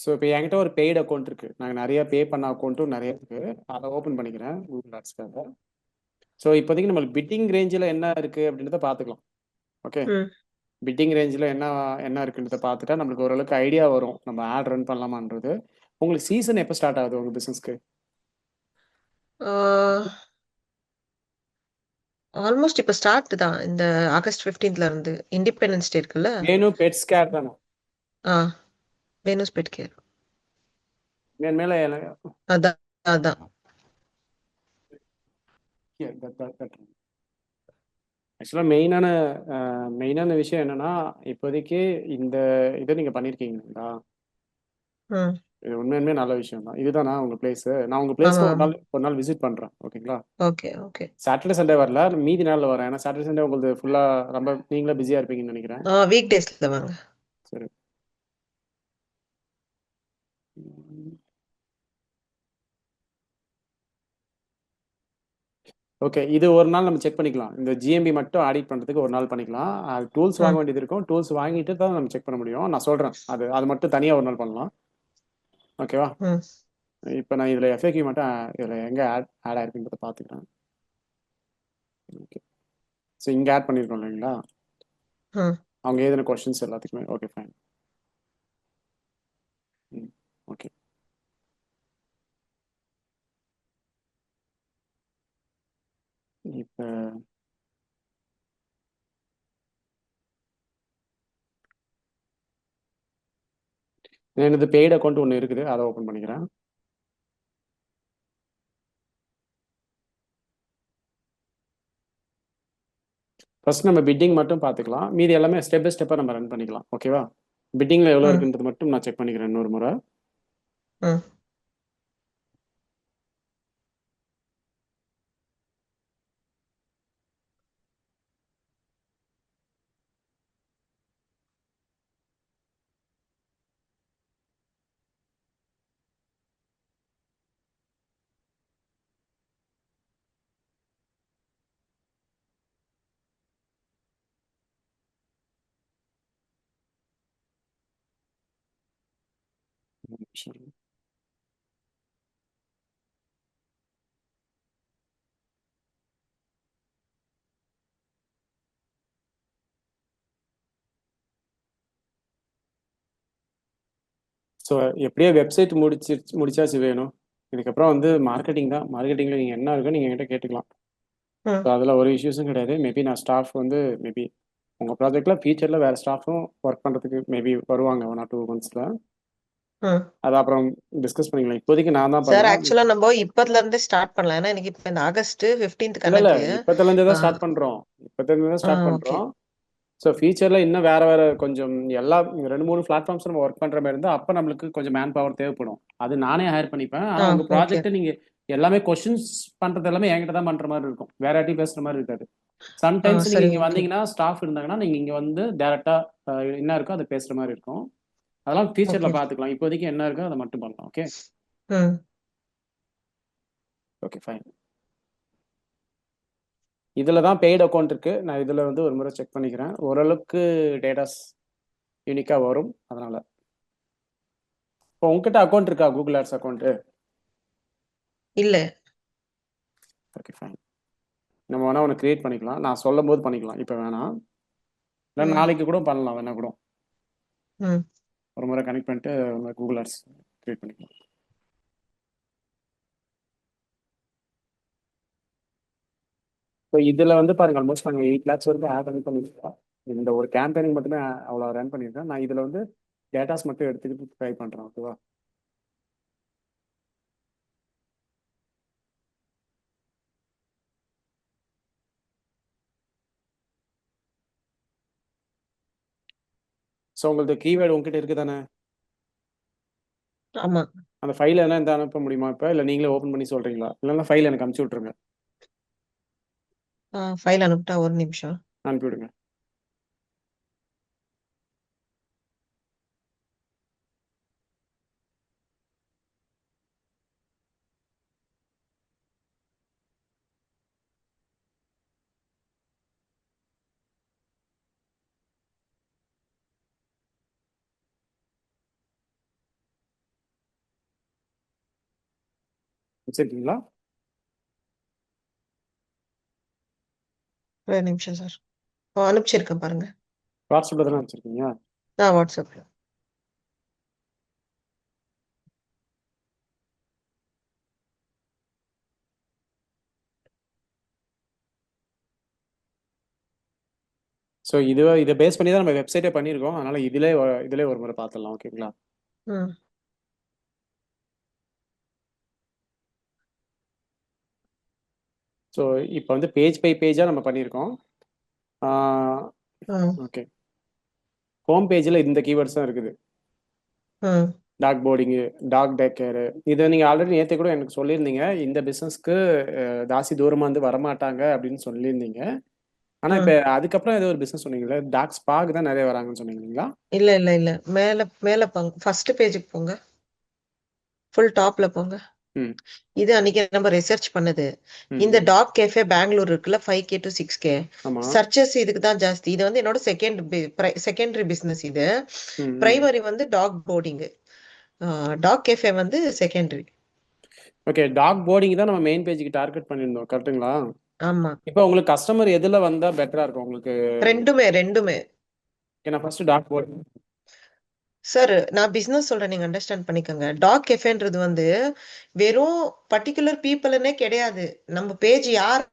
So இப்போ என்கிட்ட ஒரு பெய்டு அக்கௌண்ட் இருக்கு. நாங்கள் நிறைய பே பண்ண அக்கௌண்ட்டும் நிறைய இருக்கு. அதை ஓப்பன் பண்ணிக்கிறேன் கூகுள் ஆட்ஸ்க்காக. ஸோ இப்போதைக்கு நம்மளுக்கு பிட்டிங் ரேஞ்சில் என்ன இருக்கு அப்படின்றத பார்த்துக்கலாம். ஓகே, ம். பிட்டிங் ரேஞ்சில் என்ன என்ன இருக்குன்றத பார்த்துட்டா நம்மளுக்கு ஓரளவுக்கு ஐடியா வரும் நம்ம ஆட் ரன் பண்ணலாமான்றது. உங்களுக்கு சீசன் எப்போ ஸ்டார்ட் ஆகுது உங்கள் பிஸ்னஸ்க்கு? ஆல்மோஸ்ட் இப்போ ஸ்டார்ட் தான். இந்த ஆகஸ்ட் 15th இருந்து இண்டிபெண்டன்ஸ் டே இருக்குல்ல. வேணும் பெட்ஸ் கேர் தானே? ஆ வேணுஸ் பெட் கேர். மேலே அதான் அதான். ஆக்சுவலாக மெயினான விஷயம் என்னன்னா, இப்போதைக்கு இந்த இதை நீங்கள் பண்ணியிருக்கீங்களா? ம். இது உண்மையுமே நல்ல விஷயம் தான். இதுதானா உங்க பிளேஸ்? நான் உங்க பிளேஸ்க்கு ஆமா ஒரு ஆமா. நாள் விசிட் பண்றேன். ஓகேங்களா? Okay okay. சாட்டர்டே சண்டே வரல, மீதி நாள்ல வரேன். ஏன்னா சாட்டர்டே சண்டே உங்களுக்கு ஃபுல்லா ரொம்ப நீங்களே பிஸியா இருப்பீங்கன்னு நினைக்கிறேன். வீக் டேஸ்ல வாங்க. சரி. ஓகே, இது ஒரு நாள் நம்ம செக் பண்ணிக்கலாம். இந்த ஜிஎம்பி மட்டும் ஆடிட் பண்றதுக்கு ஒரு நாள் பண்ணிக்கலாம். அது டூல்ஸ் வாங்க ம். வேண்டியது இருக்கும். டூல்ஸ் வாங்கிட்டு தான் நம்ம செக் பண்ண முடியும். நான் சொல்றேன், அது அது மட்டும் தனியா ஒரு நாள் பண்ணலாம். ஓகேவா? ம். இப்போ நான் இதுல எஃப்ஏக்யூ மட்டும் இதுல எங்க ஆட் ஆயிருக்குன்றத பாத்துக்கிறேன். ஓகே, ஸோ இங்க ஆட் பண்ணிருக்கோம் இல்லைங்களா? ம். அவங்க எழுதின கொஸ்டின்ஸ் எல்லாத்துக்குமே. Okay fine. ஓகே, இப்போ எனது பெய்டு அக்கௌண்ட் ஒன்று இருக்குது, அதை ஓப்பன் பண்ணிக்கிறேன். ஃபர்ஸ்ட் நம்ம பிட்டிங் மட்டும் பார்த்துக்கலாம். மீதி எல்லாமே ஸ்டெப் பை ஸ்டெப்பாக நம்ம ரன் பண்ணிக்கலாம். ஓகேவா? பிட்டிங்கில் எவ்வளோ ம். இருக்குன்றது மட்டும் நான் செக் பண்ணிக்கிறேன் இன்னொரு முறை. ம். ஸோ எப்படியோ வெப்சைட் முடிச்சாச்சு வேணும். இதுக்கப்புறம் மார்க்கெட்டிங் தான். மார்க்கெட்டிங்கில் நீங்கள் என்ன இருக்கோ நீங்கள் என்கிட்ட கேட்டுக்கலாம். ம். ஸோ அதில் ஒரு இஷ்யூஸும் கிடையாது. மேபி நான் ஸ்டாஃப் மேபி உங்கள் ப்ராஜெக்டில் ஃபியூச்சரில் வேறு ஸ்டாஃபும் ஒர்க் பண்ணுறதுக்கு மேபி வருவாங்க 1 or 2 monthஸில். ம். அது அப்புறம் டிஸ்கஸ் பண்ணிக்கலாம். இப்போதைக்கு நான் தான் சார் பண்ணலாம். ஆக்சுவலா நம்ம இப்பத்துல இருந்தே ஸ்டார்ட் பண்ணலாம். ஏன்னா எனக்கு இப்ப இந்த ஆகஸ்ட் 15th இல்லை இல்லை, கணக்கு. இப்போத்துலேருந்து தான் ஸ்டார்ட் பண்ணுறோம். இப்போத்துலேருந்து தான் ஸ்டார்ட் ஓகே. பண்ணுறோம். ஸோ ஃபியூச்சரில் இன்னும் வேறு வேறு கொஞ்சம் எல்லா 2 3 பிளாட்ஃபார்ம்ஸ் நம்ம ஒர்க் பண்ணுற மாதிரி இருந்தால் அப்போ நம்மளுக்கு கொஞ்சம் மேன் பவர் தேவைப்படும். அது நானே ஹையர் பண்ணிப்பேன். ஆனால் உங்கள் ஓகே. ப்ராஜெக்ட்டை நீங்கள் எல்லாமே கொஷின்ஸ் பண்ணுறது எல்லாமே என்கிட்ட தான் பண்ணுற மாதிரி இருக்கும். வேற யார்ட்டையும் பேசுகிற மாதிரி இருக்காது. சம்டைம்ஸ் நீங்கள் சரி இங்கே ஓகே. வந்தீங்கன்னா ஸ்டாஃப் இருந்தாங்கன்னா நீங்கள் இங்கே டேரெக்டாக என்ன இருக்கோ அதை பேசுகிற மாதிரி இருக்கும். அதெல்லாம் ஓகே. ஃபியூச்சரில் பார்த்துக்கலாம். இப்போதைக்கு என்ன இருக்கோ அதை மட்டும் பண்ணலாம். ஓகே ம். Okay fine. இதில் தான் பெய்டு அக்கௌண்ட் இருக்கு. நான் இதில் ஒரு முறை செக் பண்ணிக்கிறேன். ஓரளவுக்கு டேட்டாஸ் யூனிக்காக வரும். அதனால இப்போ உங்ககிட்ட அக்கௌண்ட் இருக்கா, கூகுள் ஆட்ஸ் அக்கௌண்ட்டு? இல்ல. Okay fine. நம்ம வேணா ஒன்று கிரியேட் பண்ணிக்கலாம். நான் சொல்லும் போது பண்ணிக்கலாம், இப்போ வேணாம். இல்லை ம். நாளைக்கு கூட பண்ணலாம், வேணா கூட ம். ஒரு முறை கனெக்ட் பண்ணிட்டு கூகுள் ஆட்ஸ் கிரியேட் பண்ணிக்கலாம். ஸோ இதில் பாருங்க, ஆல்மோஸ்ட் நாங்கள் 8 lakhs வரைக்கும் ஆட் பண்ணி பண்ணியிருக்கோம். இந்த ஒரு கேம்பெயினிங் மட்டுமே அவ்வளோ ரன் பண்ணியிருக்கேன். நான் இதில் டேட்டாஸ் மட்டும் எடுத்துக்கிட்டு ட்ரை பண்ணுறேன். ஓகேவா? ஸோ உங்களது கீவேர்டு உங்ககிட்ட இருக்கு தானே? ஆமா. அந்த ஃபைல் எதனா இருந்தால் அனுப்ப முடியுமா இப்போ? இல்லை நீங்களே ஓப்பன் பண்ணி சொல்கிறீங்களா? இல்லைன்னா ஃபைல் எனக்கு அனுப்பிச்சி விட்ருங்க. ஃபைல் அனுப்பிட்டா ஒரு நிமிஷம். அனுப்பிவிடுங்க. வச்சிருக்கீங்களா? ஒரு நிமிஷம் சார். அனுப்பிச்சிருக்கேன் பாருங்க. வாட்ஸ்அப்ல தானே வச்சிருக்கீங்க? வாட்ஸ்அப்ல. ஸோ இதை பேஸ் பண்ணி தான் நம்ம வெப்சைட்டே பண்ணியிருக்கோம். அதனால இதிலே ஒரு முறை பார்த்துடலாம். ஓகேங்களா? ம் ஸோ இப்போ வந்து பேஜ் பை பேஜாக நம்ம பண்ணியிருக்கோம். ம் ஓகே. ஹோம் பேஜில் இந்த கீவேர்ட்ஸ் தான் இருக்குது. ம் டாக் போர்டிங்கு, டாக் டே கேரு. இதை நீங்கள் ஆல்ரெடி நேற்று கூட எனக்கு சொல்லியிருந்தீங்க. இந்த பிஸ்னஸ்க்கு தாசி தூரமாக வந்து வரமாட்டாங்க அப்படின்னு சொல்லியிருந்தீங்க. ஆனால் இப்போ ம் அதுக்கப்புறம் ஏதோ ஒரு பிஸ்னஸ் சொன்னீங்களே, டாக் ஸ்பாக்கு தான் நிறைய வராங்கன்னு சொன்னீங்களா? இல்ல இல்ல இல்ல, மேல மேல போங்க, ஃபர்ஸ்ட் பேஜுக்கு போங்க, ஃபுல் டாப்ல போங்க. ம் இது அன்னைக்கு நம்ம ரிசர்ச் பண்ணது. ம் இந்த ம். டாக் கேஃபே பெங்களூர் இருக்குல்ல, 5K to 6K ஆமாம். சர்ச்சஸ் இதுக்கு தான் ஜாஸ்தி. இது வந்து என்னோட செகண்டரி பிசினஸ். இது ம் ம். பிரைமரி வந்து டாக் போர்டிங், டாக் கேஃபே வந்து செகண்டரி. ஓகே. டாக் போர்டிங் தான் நம்ம மெயின் பேஜுக்கு டார்கெட் பண்ணியிருந்தோம். கரெக்ட்டுங்களா? ஆமா, இப்போ உங்களுக்கு கஸ்டமர் எதில் வந்தால் பெட்டராக இருக்கும் உங்களுக்கு? ரெண்டுமே ரெண்டுமே. ஏன்னா ஃபர்ஸ்ட் டாக் போர்டிங். சார் நான் பிசினஸ் சொல்றேன், நீங்க அண்டர்ஸ்டாண்ட் பண்ணிக்கோங்க. டாக் கெஃபேன்றது வந்து வெறும் பர்டிகுலர் பீப்புள்னே கிடையாது. நம்ம பேஜ் யார்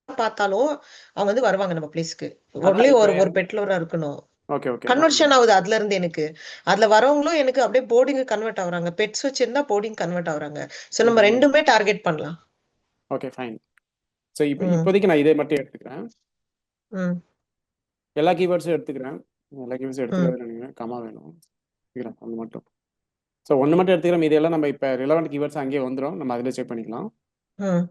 பார்த்தாலும் அவங்க வந்து வருவாங்க நம்ம பிளேஸ்க்கு. அதான் ஒன்லி இப்போ ஒரு ஒரு பெட்லோரா இருக்கணும். Okay okay. கன்வர்ஷன் ஆகுது அதுல இருந்து எனக்கு. அதுல வரவங்களும் எனக்கு அப்படியே போர்டிங் கன்வெர்ட் ஆகுறாங்க. பெட்ஸ் வச்சிருந்தா போர்டிங் கன்வெர்ட் ஆகுறாங்க. சோ நம்ம ரெண்டுமே டார்கெட் பண்ணலாம். Okay fine. ஸோ ம் இப்போதைக்கு நான் இதை மட்டும் எடுத்துக்கிறேன். ம் எல்லா கீவேர்ட்ஸும் எடுத்துக்கிறேன். எல்லா கீவேர்ட்ஸும் ம் எடுத்துக்கிறேன். நினைக்கிறேன் கமா வேணும். எடுத்துக்கிறேன் ஒன்று மட்டும். ஸோ ஒன்று மட்டும் எடுத்துக்கிறேன். இதெல்லாம் நம்ம இப்போ ரிலவெண்ட் கீவேர்ட்ஸ் அங்கேயே வந்துடும். நம்ம அதில் செக் பண்ணிக்கலாம். ம்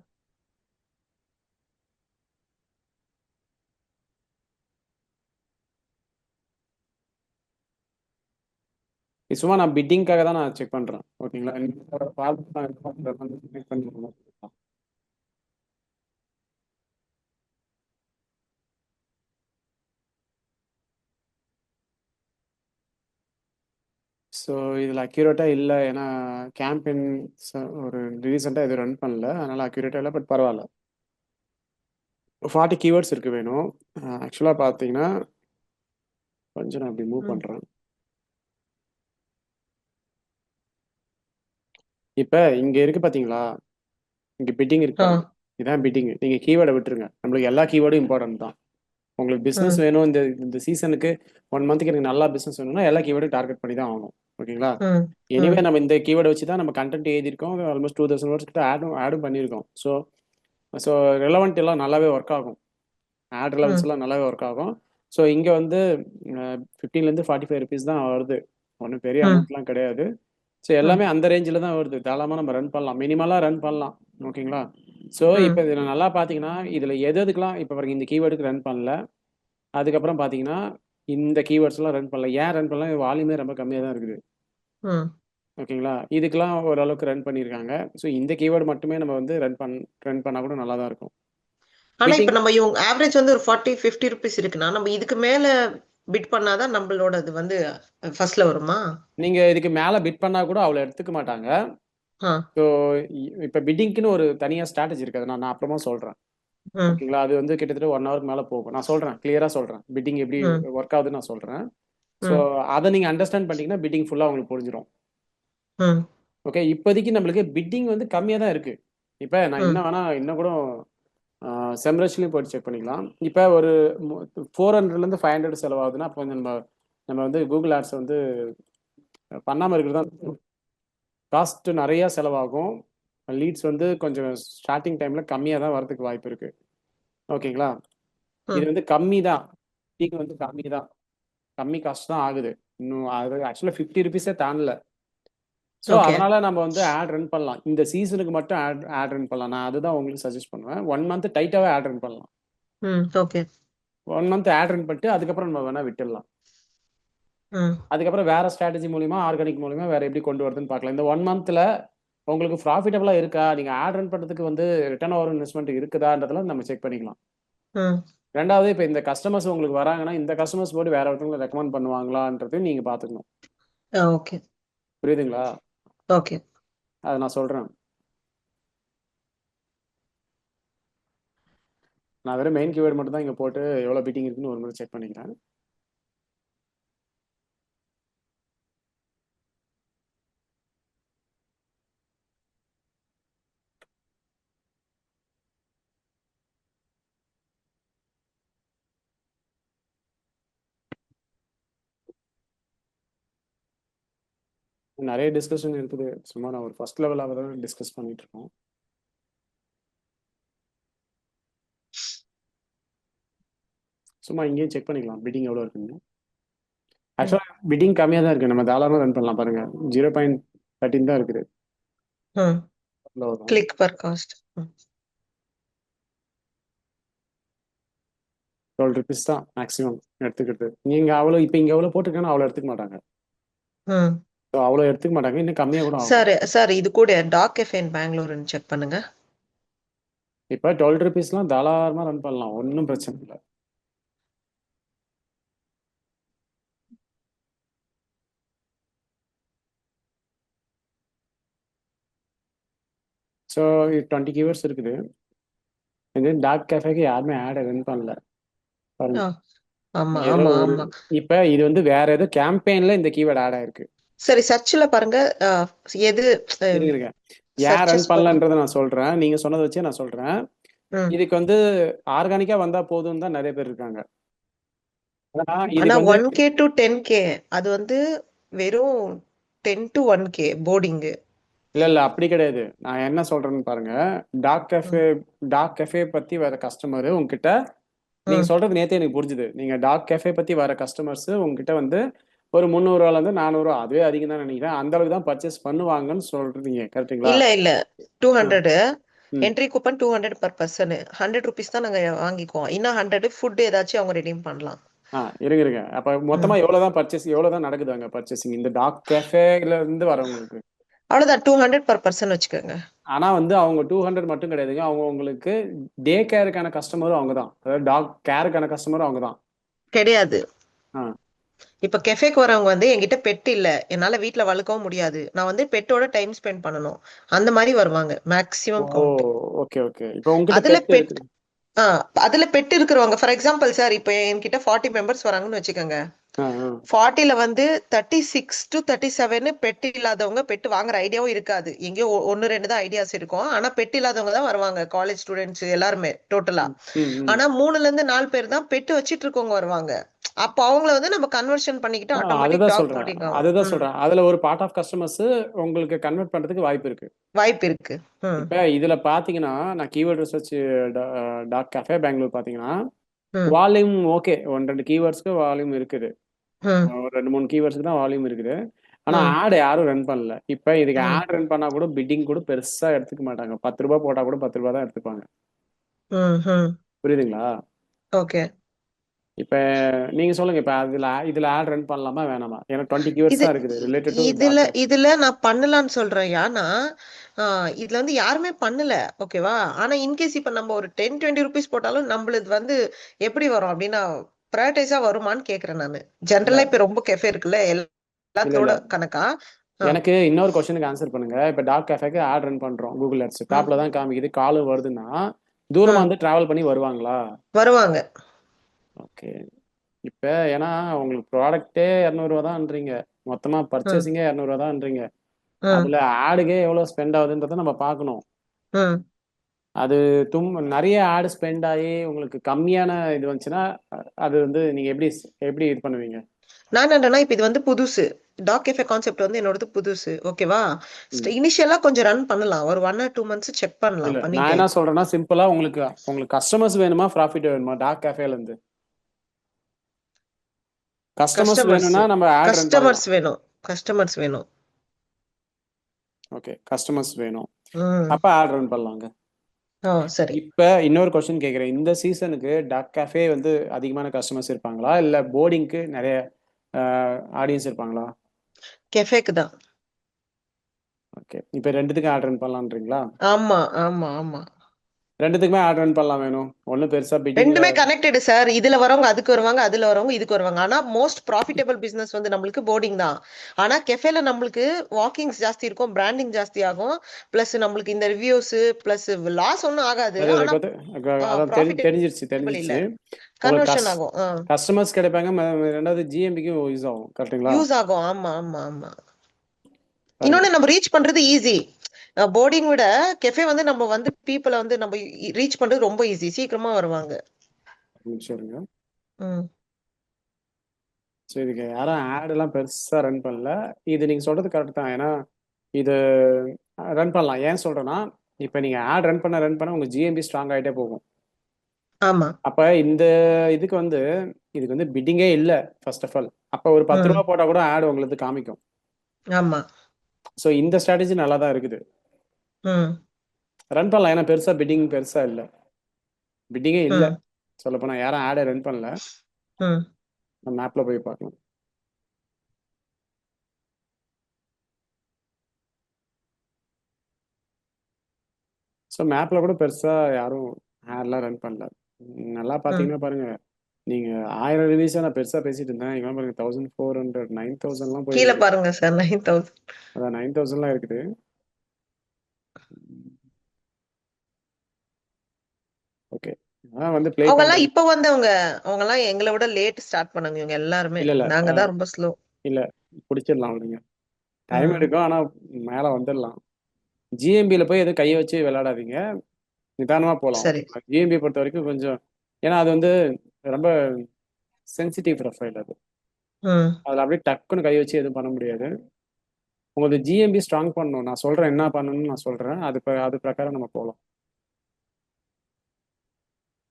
இது சும்மா நான் பிட்டிங்காக தான் நான் செக் பண்ணுறேன். ஓகேங்களா? செக் பண்ணிக்கலாம். ஸோ இதில் அக்யூரேட்டாக இல்லை. ஏன்னா கேம்பெயின் ஒரு ரீசெண்டாக எதுவும் ரன் பண்ணல. அதனால் அக்யூரேட்டாக இல்லை. பட் பரவாயில்ல. 40 கீவேர்ட்ஸ் இருக்கு வேணும். ஆக்சுவலாக பார்த்தீங்கன்னா கொஞ்சம் நான் அப்படி மூவ் ம். பண்ணுறேன். இப்போ இங்கே இருக்கு பார்த்தீங்களா? இங்கே பிட்டிங் இருக்கு ஆ பாருங்க. இதான் பிட்டிங். நீங்கள் கீவேர்டை விட்டுருங்க. நம்மளுக்கு எல்லா கீவேர்டும் இம்பார்ட்டன்ட் தான். உங்களுக்கு பிஸ்னஸ் ம் வேணும், இந்த சீசனுக்கு 1 மந்த்துக்கு எனக்கு நல்லா பிஸ்னஸ் வேணும்னா எல்லா கீவேர்டும் டார்கெட் பண்ணி தான் ஆகணும். ஓகேங்களா? ம் எனிவே ம் நம்ம இந்த கீவேர்டை வச்சு தான் நம்ம கண்டென்ட் எழுதியிருக்கோம். ஆல்மோஸ்ட் 2000 வேர்ட்ஸ் கிட்ட ஆடும் பண்ணியிருக்கோம். ஸோ ரெலவெண்ட் எல்லாம் நல்லாவே ஒர்க் ஆகும். ஆட் லெவல்ஸ் ம் எல்லாம் நல்லாவே ஒர்க் ஆகும். ஸோ இங்கே வந்து 15லேருந்து 45 ருபீஸ் தான் வருது. ஒன்றும் பெரிய ம் அமௌண்ட்லாம் கிடையாது. ஸோ எல்லாமே அந்த ரேஞ்சில் தான் வருது. தாராளமாக நம்ம ரன் பண்ணலாம். மினிமலாக ரன் பண்ணலாம். ஓகேங்களா? ஸோ ம் இப்போ இதில் நல்லா பார்த்தீங்கன்னா இதில் எதுக்கெல்லாம் இப்போ பாருங்க, இந்த கீவேர்டுக்கு ரன் பண்ணல. அதுக்கப்புறம் பார்த்தீங்கன்னா இந்த கீவேர்ட்ஸ்லாம் ரன் பண்ணல. ஏன் ரன் பண்ணல? இது வால்யூமே ரொம்ப கம்மியாக தான் இருக்குது. ம் ஓகேங்களா? இதுக்கெல்லாம் ஓரளவுக்கு ரன் பண்ணியிருக்காங்க. ஸோ இந்த கீவேர்டு மட்டுமே நம்ம வந்து ரன் பண்ணால் கூட நல்லா தான் இருக்கும். ஆனா இப்ப பிட்டிங் நம்ம இவங்க ஆவரேஜ் வந்து ஒரு 40-50 ருபீஸ் இருக்குன்னா, நம்ம இதுக்கு மேல பிட் பண்ணாதான் நம்மளோட இது வந்து ஃபர்ஸ்ட்ல வருமா? நீங்கள் இதுக்கு மேலே பிட் பண்ணால் கூட அவ்வளோ எடுத்துக்க மாட்டாங்க. ஆ ஸோ இப்போ பிட்டிங்க்குன்னு ஒரு தனியாக ஸ்ட்ராட்டஜி இருக்குது. அதை நான் அப்புறமா சொல்கிறேன். ம் ஓகேங்களா? அது வந்து கிட்டத்தட்ட 1 ஹவருக்கு மேலே போகும். நான் சொல்கிறேன், கிளியராக சொல்கிறேன். பிட்டிங் எப்படி ம் ஒர்க் ஆகுதுன்னு நான் சொல்கிறேன். ஸோ ம் அதை நீங்கள் அண்டர்ஸ்டாண்ட் பண்ணிட்டீங்கன்னா பிட்டிங் ஃபுல்லாக உங்களுக்கு புரிஞ்சிடும். ம் ஓகே. இப்போதைக்கு நம்மளுக்கு பிட்டிங் வந்து கம்மியாக தான் இருக்குது. இப்போ நான் ம் என்ன வேணால் இன்னும் கூட செம்ரஷ்லையும் போயிட்டு செக் பண்ணிக்கலாம். இப்போ ஒரு 400லேருந்து 500 செலவாகுதுன்னா அப்போ நம்ம நம்ம வந்து கூகுள் ஆட்ஸ் வந்து பண்ணாமல் இருக்கிறது தான். காஸ்ட் நிறையா செலவாகும். லீட்ஸ் வந்து கொஞ்சம் ஸ்டார்டிங் டைமில் கம்மியாக தான் வரதுக்கு வாய்ப்பு இருக்குது. ஓகேங்களா? இது ம் வந்து கம்மி தான். பிட்டிங் வந்து கம்மி தான். கம்மி காஸ்ட் தான் ஆகுது. இன்னும் அது ஆக்சுவலாக 50 ருபீஸே தாண்டல. So okay. அதனால நம்ம வந்து ஆட் ரன் பண்ணலாம். இந்த சீசனுக்கு மட்டும் ஆட் ரன் பண்ணலாம். நான் அதுதான் உங்களுக்கு சஜஸ்ட் பண்ணுவேன். 1 மந்த் டைட்டாகவே ஆட் ரன் பண்ணலாம். ம் ஓகே. 1 மந்த் ஆட் ரன் பண்ணிட்டு அதுக்கப்புறம் நம்ம வேணால் விட்டுடலாம். ம் அதுக்கப்புறம் வேற ஸ்ட்ராட்டஜி மூலியமா, ஆர்கானிக் மூலியமா வேற எப்படி கொண்டு வரதுன்னு பார்க்கலாம். இந்த 1 மந்த்ல உங்களுக்கு ப்ராஃபிட்டபிளா இருக்கா? நீங்க ஆட் ரன் பண்றதுக்கு வந்து ரிட்டர்ன் ஓவர் இன்வெஸ்ட்மெண்ட் இருக்குதான்றதெல்லாம் நம்ம செக் பண்ணிக்கலாம். ம் 2வது இப்போ இந்த கஸ்டமர்ஸ் உங்களுக்கு வராங்கன்னா, இந்த கஸ்டமர்ஸ் போட்டு வேற ஒருத்தவங்களை ரெக்கமெண்ட் பண்ணுவாங்களான்றதையும் நீங்க பார்த்துக்கணும். ஓகே. புரியுதுங்களா? ஓகே. அதை நான் சொல்றேன். நான் வெறும் மெயின் கீவேர்டு மட்டும் தான் இங்கே போட்டு எவ்வளோ பிட்டிங் இருக்குன்னு ஒரு முறை செக் பண்ணிக்கிறேன். நிறைய டிஸ்கஷன் இருக்குது. சும்மா நான் ஒரு ஃபர்ஸ்ட் லெவலாக தான் டிஸ்கஸ் பண்ணிட்டு இருக்கோம். சும்மா இங்கேயும் செக் பண்ணிக்கலாம் பிட்டிங் எவ்வளோ இருக்குன்னு. ஆக்சுவலாக பிட்டிங் கம்மியாக தான் இருக்குது. நம்ம தாராளமாக ரன் பண்ணலாம் பாருங்க. 0.13 தான் இருக்குது. அவ்வளோதான். Click per cost. 12 rupees தான் மேக்ஸிமம் எடுத்துக்கிறது. நீங்கள் அவ்வளோ இப்போ இங்கே எவ்வளோ போட்டிருக்கேன்னா அவ்வளோ எடுத்துக்க மாட்டாங்க. ஸோ அவ்வளோ எடுத்துக்க மாட்டாங்க. இன்னும் கம்மியாக கூட ஆகும். சார் சார் இது கூட டாக் கஃபே பெங்களூர்னு செக் பண்ணுங்க. இப்போ 12 rupeesலாம் தாராளமாக ரன் பண்ணலாம். ஒன்றும் பிரச்சனை இல்லை. ஸோ 20 keywords இருக்குது. இது டாக் கேஃபேக்கு யாருமே ஆட் ரன் பண்ணல பாருங்க. ஆமா ஏதோ ஆமா ஒரு ஆமா. இப்போ இது வந்து வேற ஏதோ கேம்பெயின்ல இந்த கீவேர்ட் ஆட் ஆயிருக்கு. சரி சர்ச்ல பாருங்க. எது இருக்குங்க. யார் ரன் பண்ணலன்றதை நான் சொல்றேன். நீங்க சொன்னதை வச்சே நான் சொல்றேன். இதுக்கு வந்து ஆர்கானிக்கா வந்தா போதும் தான் நிறைய பேர் இருக்காங்க. ஆனா 1K to 10K அது வந்து வெறும் 10 to 1K போர்டிங். இல்ல அப்படி கிடையாது. நான் என்ன சொல்றேன்னு பாருங்க. டாக் கஃபே பத்தி வர கஸ்டமர் உங்ககிட்ட நீங்க சொல்றது நேத்தே எனக்கு புரிஞ்சுது. நீங்க டாக் கஃபே பத்தி வர கஸ்டமர்ஸ் உங்ககிட்ட வந்து ஒரு 300 ரூபால இருந்து 400 ரூபா, அதுவே அதிகம் தான் நினைக்கிறேன். அந்த அளவுக்கு தான் பர்ச்சேஸ் பண்ணுவாங்கன்னு சொல்றீங்க, கரெக்டுங்களா? இல்ல 200 entry coupon 200 per person. 100 rupees தான் நாங்க வாங்கிக்குவோம். இன்னும் 100 ஃபுட் ஏதாச்சும் அவங்க ரெடீம் பண்ணலாம். இருங்க. அப்ப மொத்தமா எவ்வளவுதான் நடக்குது அங்க பர்ச்சேசிங் இந்த டாக் கஃபேல இருந்து வரவங்களுக்கு? அவ்வளவுதான் 200 per person வச்சுக்கோங்க. ஆனா வந்து அவங்க 200 மட்டும் கிடையாதுங்க. அவங்க உங்களுக்கு டே கேருக்கான கஸ்டமரும் அவங்க தான். அதாவது டாக் கேருக்கான கஸ்டமரும் அவங்க தான். கிடையாது. இப்ப கெஃபேக்கு வரவங்க வந்து என்கிட்ட பெட் இல்ல, என்னால வீட்ல வளர்க்கவும் முடியாது, நான் வந்து பெட்டோட டைம் ஸ்பெண்ட் பண்ணணும், அந்த மாதிரி வருவாங்க மேக்ஸிமம் கவுண்ட். ஓகே இப்போ உங்களுக்கு அதுல பெட் இருக்கிறவங்க ஃபார் எக்ஸாம்பிள் சார் இப்ப என்கிட்ட 40 மெம்பர்ஸ் வராங்கன்னு வச்சுக்கோங்க. 40ல வந்து 36 to 37 பெட் இல்லாதவங்க பெட் வாங்குற ஐடியாவும் இருக்காது. எங்கேயோ 1-2 தான் ஐடியாஸ் இருக்கும். ஆனா பெட் இல்லாதவங்க தான் வருவாங்க. காலேஜ் ஸ்டூடெண்ட்ஸ் எல்லாருமே டோட்டலா. ஆனா 3ல இருந்து 4 பேர் தான் பெட் வச்சிட்டு இருக்கவங்க வருவாங்க. அப்ப அவங்கள வந்து நம்ம கன்வர்ஷன் பண்ணிக்கிட்டு ஆட்டோமேட்டிக் டாக் போர்டிங் ஆகும். அதுதான் சொல்றேன். அதுல ஒரு பார்ட் ஆஃப் கஸ்டமர்ஸ் உங்களுக்கு கன்வெர்ட் பண்றதுக்கு வாய்ப்பு இருக்கு. இப்ப இதுல பாத்தீங்கன்னா நான் keyword research dog cafe Bangalore பாத்தீங்கன்னா வால்யூம் ஓகே 1-2 கீவேர்ட்ஸ்க்கு வால்யூம் இருக்குது. ஒரு 2-3 கீவேர்ட்ஸ்க்கு தான் வால்யூம் இருக்குது. ஆனா ஆட் யாரும் ரன் பண்ணல. இப்ப இதுக்கு ஆட் ரன் பண்ணா கூட பிட்டிங் கூட பெருசா எடுத்துக்க மாட்டாங்க. 10 ரூபாய் போட்டா கூட 10 ரூபாய் தான் எடுத்துப்பாங்க. புரியுதுங்களா? ஓகே. இப்ப நீங்க சொல்லுங்க. இப்ப இதுல ஆட் ரன் பண்ணலாமா வேணாமா? ஏன்னா 20 keywords தான் இருக்குது ரிலேட்டட் டு இதுல நான் பண்ணலாம்னு சொல்றேன். ஏன்னா இதுல வந்து யாருமே பண்ணல, ஓகேவா? ஆனா இன்கேஸ் இப்ப நம்ம ஒரு 10-20 rupees போட்டாலும் நம்மளுக்கு வந்து எப்படி வரும் அப்படின்னா ப்ரையாரிட்டைஸா வருமான்னு கேக்குறேன் நானு. ஜெனரலா இப்ப ரொம்ப கெஃபே இருக்குல்ல எல்லாத்தோட கணக்கா. எனக்கு இன்னொரு கொஸ்டினுக்கு ஆன்சர் பண்ணுங்க. இப்ப டாக் கஃபேக்கு ஆட் ரன் பண்றோம் கூகுள் ஆட்ஸ். டாப்ல தான் காமிக்குது. கால் வருதுன்னா தூரமா வந்து டிராவல் பண்ணி வருவாங்களா? வருவாங்க. ஓகே. இப்ப ஏன்னா உங்களுக்கு ப்ராடக்டே 200 ரூபா தான்ன்றீங்க. மொத்தமா பர்ச்சேசிங்கே 200 ரூபா தான்ன்றீங்க. அதுல ஆடுக்கே எவ்வளவு ஸ்பெண்ட் ஆகுதுன்றத நம்ம பார்க்கணும். அது நிறைய ஆடு ஸ்பெண்ட் ஆகி உங்களுக்கு கம்மியான இது வந்துச்சுன்னா அது வந்து நீங்க எப்படி இது பண்ணுவீங்க? நான் என்னன்னா இப்ப இது வந்து புதுசு. டாக் கஃபே கான்செப்ட் வந்து என்னோடது புதுசு, ஓகேவா? இனிஷியலா கொஞ்சம் ரன் பண்ணலாம். ஒரு 1 or 2 months செக் பண்ணலாம். நான் என்ன சொல்றேன்னா சிம்பிளா உங்களுக்கு கஸ்டமர்ஸ் வேணுமா ப்ராஃபிட் வேணுமா டாக் கஃபேல இருந்து? கஸ்டமர்ஸ் வேணும்னா நம்ம ஆட் ரன் பண்ணலாம். கஸ்டமர்ஸ் வேணும். ஓகே, கஸ்டமர்ஸ் வேணும். அப்ப ஆட் ரன் பண்ணலாங்க. சரி. இப்ப இன்னொரு क्वेश्चन கேக்குறேன். இந்த சீசனுக்கு டாக் கஃபே வந்து அதிகமான கஸ்டமர்ஸ் இருப்பாங்களா இல்ல போர்டிங்க்கு நிறைய ஆடியன்ஸ் இருப்பாங்களா? கஃபேக்கு தான். ஓகே. இப்ப ரெண்டுத்துக்கு ஆட் ரன் பண்ணலாம்ன்றீங்களா? ஆமா. ரெண்டுத்துக்குமே ஆட் ரன் பண்ணலாம் வேணும். ஒன்றும் பெருசா பிட்டிங்ல ரெண்டுமே கனெக்டட் சார். இதுல வரவங்க அதுக்கு வருவாங்க, அதுல வரவங்க இதுக்கு வருவாங்க. ஆனா மோஸ்ட் ப்ராஃபிட்டபிள் பிசினஸ் வந்து நம்மளுக்கு போர்டிங் தான். ஆனா கெஃபேல நம்மளுக்கு வாக்கிங்ஸ் ஜாஸ்தி இருக்கும், பிராண்டிங் ஜாஸ்தி ஆகும், பிளஸ் நம்மளுக்கு இந்த ரிவ்யூஸ் பிளஸ் லாஸ் ஒன்றும் ஆகாது. அது ஆனா அதான் ப்ராஃபிட்டபிள் இல்ல, தெரிஞ்சிருச்சு. உங்களுக்கு கன்வர்ஷன் ஆகும். கஸ்டமர்ஸ் கிடைப்பாங்க. ரெண்டாவது ஜிஎம்பிக்கும் யூஸ் ஆகும். கரெக்ட்டுங்களா? யூஸ் ஆகும். ஆமா ஆமா ஆமா. இன்னொன்னு நம்ம ரீச் பண்றது ஈஸி. போர்டிங் விட கெஃபே வந்து நம்ம வந்து பீப்புளை வந்து நம்ம ரீச் பண்றது ரொம்ப ஈஸி, சீக்கிரமா வருவாங்க. சரிங்க. ம் சரிங்க. யாரும் ஆட் எல்லாம் பெருசா ரன் பண்ணல. இது நீங்க சொல்றது கரெக்ட் தான். ஏன்னா இது ரன் பண்ணலாம். ஏன் சொல்றேன்னா, இப்ப நீங்க ஆட் ரன் பண்ண உங்க ஜிஎம்பி ஸ்ட்ராங் ஆயிட்டே போகும். ஆமா. அப்ப இந்த இதுக்கு வந்து இதுக்கு வந்து பிட்டிங்கே இல்ல ஃபர்ஸ்ட் ஆஃப் ஆல். அப்ப ஒரு 10 ம் ரூபா போட்டா கூட ஆட் உங்களுக்கு காமிக்கும். ஆமா. ஸோ இந்த ஸ்ட்ராட்டஜி நல்லா தான் இருக்குது. ம் ரன் பண்ணலாம். ஏன்னா பெருசா பிட்டிங் பெருசா இல்ல. பிட்டிங்கே இல்ல. ம் சொல்ல போனா யாரும் ஆடை ரன் பண்ணல. ம் நம்ம மேப்ல போய் பார்க்கலாம். ஸோ மேப்ல கூட பெருசா யாரும் ஆட்லாம் ரன் பண்ணல. நல்லா ம் பாத்தீங்கன்னா பாருங்க. நீங்க 1000 ரிவ்யூஸா நான் பெருசா பேசிட்டு இருந்தேன். இங்க பாருங்க 1400 9000லாம் கீழே போயிருக்குது. பாருங்க சார், 9000. அதான் 9000லாம் இருக்குது. ஓகே. அதான் வந்து ப்ளே அவங்க எல்லாம் பண்றது. இப்ப வந்தவங்க, அவங்க எல்லாம் எங்களை விட லேட் ஸ்டார்ட் பண்ணாங்க. இவங்க எல்லாருமே இல்ல இல்ல நாங்க தான் ரொம்ப ஸ்லோ. இல்ல பிடிச்சிடலாம் நீங்க. டைம் ம் எடுக்கும். ஆனா மேல வந்துடலாம். ஜிஎம்பியில போய் எதுவும் கையை வச்சு விளையாடாதீங்க. நிதானமா போகலாம். சரி. ஓகேங்களா? ஜிஎம்பி பொறுத்த வரைக்கும் கொஞ்சம், ஏன்னா அது வந்து ரொம்ப சென்சிட்டிவ் ப்ரொஃபைல் அது. ம் அதில் அப்படியே டக்குன்னு கை வச்சு எதுவும் பண்ண முடியாது. உங்களுக்கு ஜிஎம்பி ஸ்ட்ராங் பண்ணணும். நான் சொல்றேன் என்ன பண்ணணும்னு நான் சொல்றேன். அது பிரகாரம் நம்ம போகலாம்.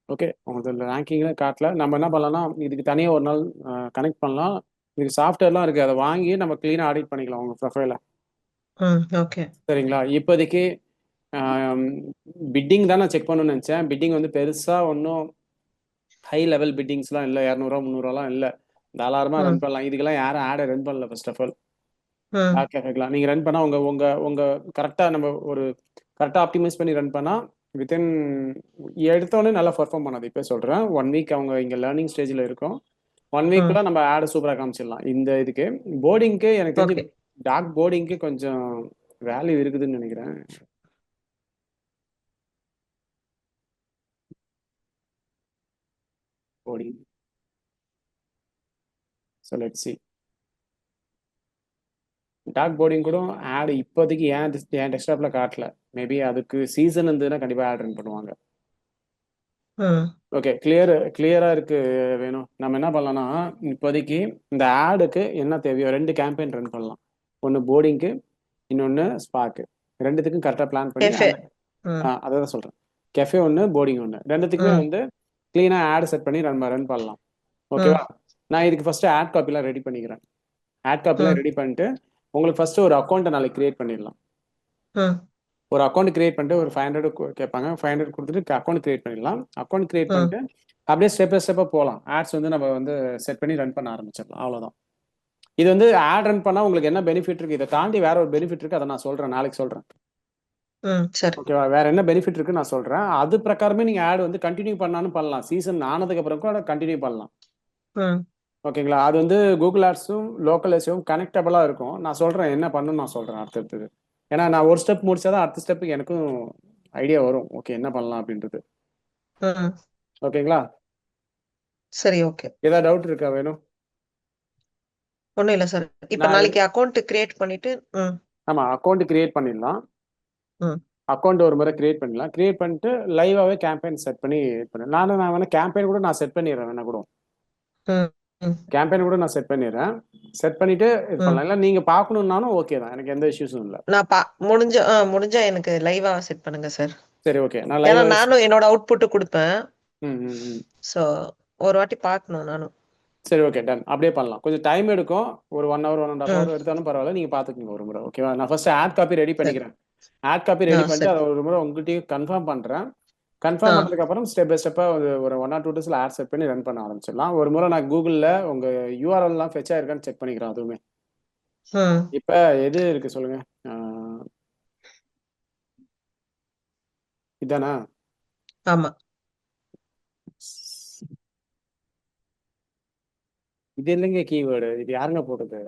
ஓகே. உங்களுக்கு ரேங்கிங்ல காட்டல. நம்ம என்ன பண்ணலாம்னா இதுக்கு தனியாக ஒரு நாள் கனெக்ட் பண்ணலாம். இதுக்கு சாஃப்ட்வேர்லாம் இருக்கு. அதை வாங்கி நம்ம கிளீனாக ஆடிட் பண்ணிக்கலாம் உங்க ப்ரொஃபைலை. ம் ஓகே. சரிங்களா? இப்போதைக்கு பிட்டிங் தான் நான் செக் பண்ணணும்னு நினச்சேன். பிட்டிங் வந்து பெருசாக ஒன்றும் ஹை லெவல் பிட்டிங்ஸ்லாம் இல்லை. 200 300லாம் இல்லை. தாராளமாக ம் ரன் பண்ணலாம். இதுக்கெல்லாம் யாரும் ஆடை ரன் பண்ணல ஃபர்ஸ்ட் ஆஃப் ஆல். ம் கேட்கலாம். நீங்கள் ரன் பண்ணால் உங்கள் உங்கள் உங்கள் கரெக்டாக நம்ம ஒரு கரெக்டாக ஆப்டிமைஸ் பண்ணி ரன் பண்ணால் வித்தின் எடுத்தோடனே நல்லா பர்ஃபார்ம் பண்ணாது. இப்போ சொல்கிறேன் 1 வீக் அவங்க இங்கே லேர்னிங் ஸ்டேஜில் இருக்கோம். 1 ம் வீக்குள்ள நம்ம ஆடை சூப்பராக காமிச்சிடலாம். இந்த இதுக்கு போர்டிங்க்கு எனக்கு தெரிஞ்சு ஓகே. டாக் போர்டிங்க்கு கொஞ்சம் வேல்யூ இருக்குதுன்னு நினைக்கிறேன். Boarding. So let's see. Dog boarding கூட ஆட் இப்போதைக்கு என் டெஸ்க்டாப்ல காட்டல. மேபி அதுக்கு சீசன் இருந்ததுன்னா கண்டிப்பாக ஆட் ரன் பண்ணுவாங்க. ம் ஓகே. கிளியரா இருக்கு வேணும். நம்ம என்ன பண்ணலாம்னா இப்போதைக்கு இந்த ஆடுக்கு என்ன தேவையோ 2 கேம்பெயின் ரன் பண்ணலாம். ஒன்று போர்டிங்க்கு, இன்னொன்று ஸ்பார்க்கு. ரெண்டுத்துக்கும் கரெக்டாக பிளான் பண்ணி கெஃபே. அந்த ம் அதை தான் சொல்கிறேன். கெஃபே ஒன்று, போர்டிங் ஒன்று. ரெண்டுத்துக்குமே ம் வந்து க்ளீனாக ஆட் செட் பண்ணி ரன் பண்ணலாம். ம் ஓகேவா? நான் இதுக்கு ஃபர்ஸ்ட் ஆட் காப்பிலாம் ரெடி பண்ணிக்கிறேன். ஆட் காப்பிலாம் ம் ரெடி பண்ணிட்டு உங்களுக்கு ஃபர்ஸ்ட் ஒரு அக்கௌண்ட்டை நாளைக்கு கிரியேட் பண்ணிடலாம். ம் ஒரு அக்கௌண்ட் கிரியேட் பண்ணிட்டு ஒரு 500 கேட்பாங்க. 500 கொடுத்துட்டு அக்கௌண்ட் கிரியேட் பண்ணிடலாம். அக்கௌண்ட் கிரியேட் ம் பண்ணிட்டு அப்படியே ஸ்டெப் பை ஸ்டெப்பாக போகலாம். ஆட்ஸ் வந்து நம்ம வந்து செட் பண்ணி ரன் பண்ண ஆரம்பிச்சிடலாம். அவ்வளோதான். இது வந்து ஆட் ரன் பண்ணால் உங்களுக்கு என்ன பெனிஃபிட் இருக்கு, இதை தாண்டி வேற ஒரு பெனிஃபிட் இருக்கு. அதை நான் சொல்றேன், நாளைக்கு சொல்றேன். ம் சரி. ஓகேவா? வேற என்ன பெனிஃபிட் இருக்கு நான் சொல்றேன். அது பிரகாரமே நீங்க ஆட் வந்து கண்டினியூ பண்ணாலும் பண்ணலாம். சீசன் ஆனதுக்கு அப்புறம் கூட கண்டினியூ பண்ணலாம். ம் ஓகேங்களா? அது வந்து கூகுள் ஆட்ஸும் லோக்கல் எஸ்ஸும் கனெக்டபிளா இருக்கும். நான் சொல்றேன் என்ன பண்ணணும்னு நான் சொல்றேன் அடுத்தடுத்தது. ஏன்னா நான் ஒரு ஸ்டெப் முடிச்சாதான் அடுத்த ஸ்டெப்புக்கு எனக்கும் ஐடியா வரும். ஓகே என்ன பண்ணலாம் அப்படின்றது. ம் ஓகேங்களா? சரி. ஓகே. ஏதாவது டவுட் இருக்கா வேணும்? ஒண்ணும் இல்ல சார். இப்ப நான் நாளைக்கு அக்கௌண்ட் கிரியேட் பண்ணிட்டு. ம் ஆமா அக்கௌண்ட் கிரியேட் பண்ணிடலாம். ம் அக்கௌண்ட் ஒரு முறை கிரியேட் பண்ணிடலாம். கிரியேட் பண்ணிட்டு லைவாவே கேம்பெயின் செட் பண்ணி நான் வேணா கேம்பெயின் கூட நான் செட் பண்ணிடுறேன். வேணா கூட ம் ம் கேம்பெயின் கூட நான் செட் பண்ணிடுறேன். செட் பண்ணிட்டு இது ம் பண்ணலாம். இல்லை நீங்க பார்க்கணும்னாலும் ஓகே தான். எனக்கு எந்த இஷ்யூஸும் இல்லை. நான் முடிஞ்சா எனக்கு லைவா செட் பண்ணுங்க சார். சரி ஓகே. நான் ஏன்னா லைவாவே நானும் என்னோட அவுட்புட் கொடுப்பேன். ம் ம் ம் சோ ஒரு வாட்டி பார்க்கணும் நானும். சரி ஓகே டன். அப்படியே பண்ணலாம். கொஞ்சம் டைம் எடுக்கும். ஒரு 1 ஹவர் 1 1/2 ம் ஹவர் எடுத்தாலும் பரவாயில்ல. நீங்க பார்த்துக்கோங்க ஒரு முறை. ஓகேவா? நான் ஃபர்ஸ்ட் ஆட் காப்பி ரெடி சரி. பண்ணிக்கிறேன். ஆட் காப்பி ரெடி பண்ணிட்டு சரி. அதை ஒரு முறை உங்ககிட்டயும் கன்ஃபார்ம் பண்றேன். கன்ஃபார்ம் பண்ணதுக்கு அப்புறம் ஸ்டெப் பை ஸ்டெப்பா ஒரு 1 or 2 டேஸ்ல ஆட் செட் பண்ணி ரன் பண்ண ஆரம்பிச்சிடலாம். ஒரு முறை நான் கூகுள்ல உங்க யூஆர்எல்லாம் ஃபெச் ஆயிருக்கான்னு செக் பண்ணிக்கிறேன் அதுவுமே. ம் இப்ப எது இருக்கு சொல்லுங்க. இதானா? ஆமா. இது இல்லைங்க கீவேர்டு, இது யாருங்க போட்டது?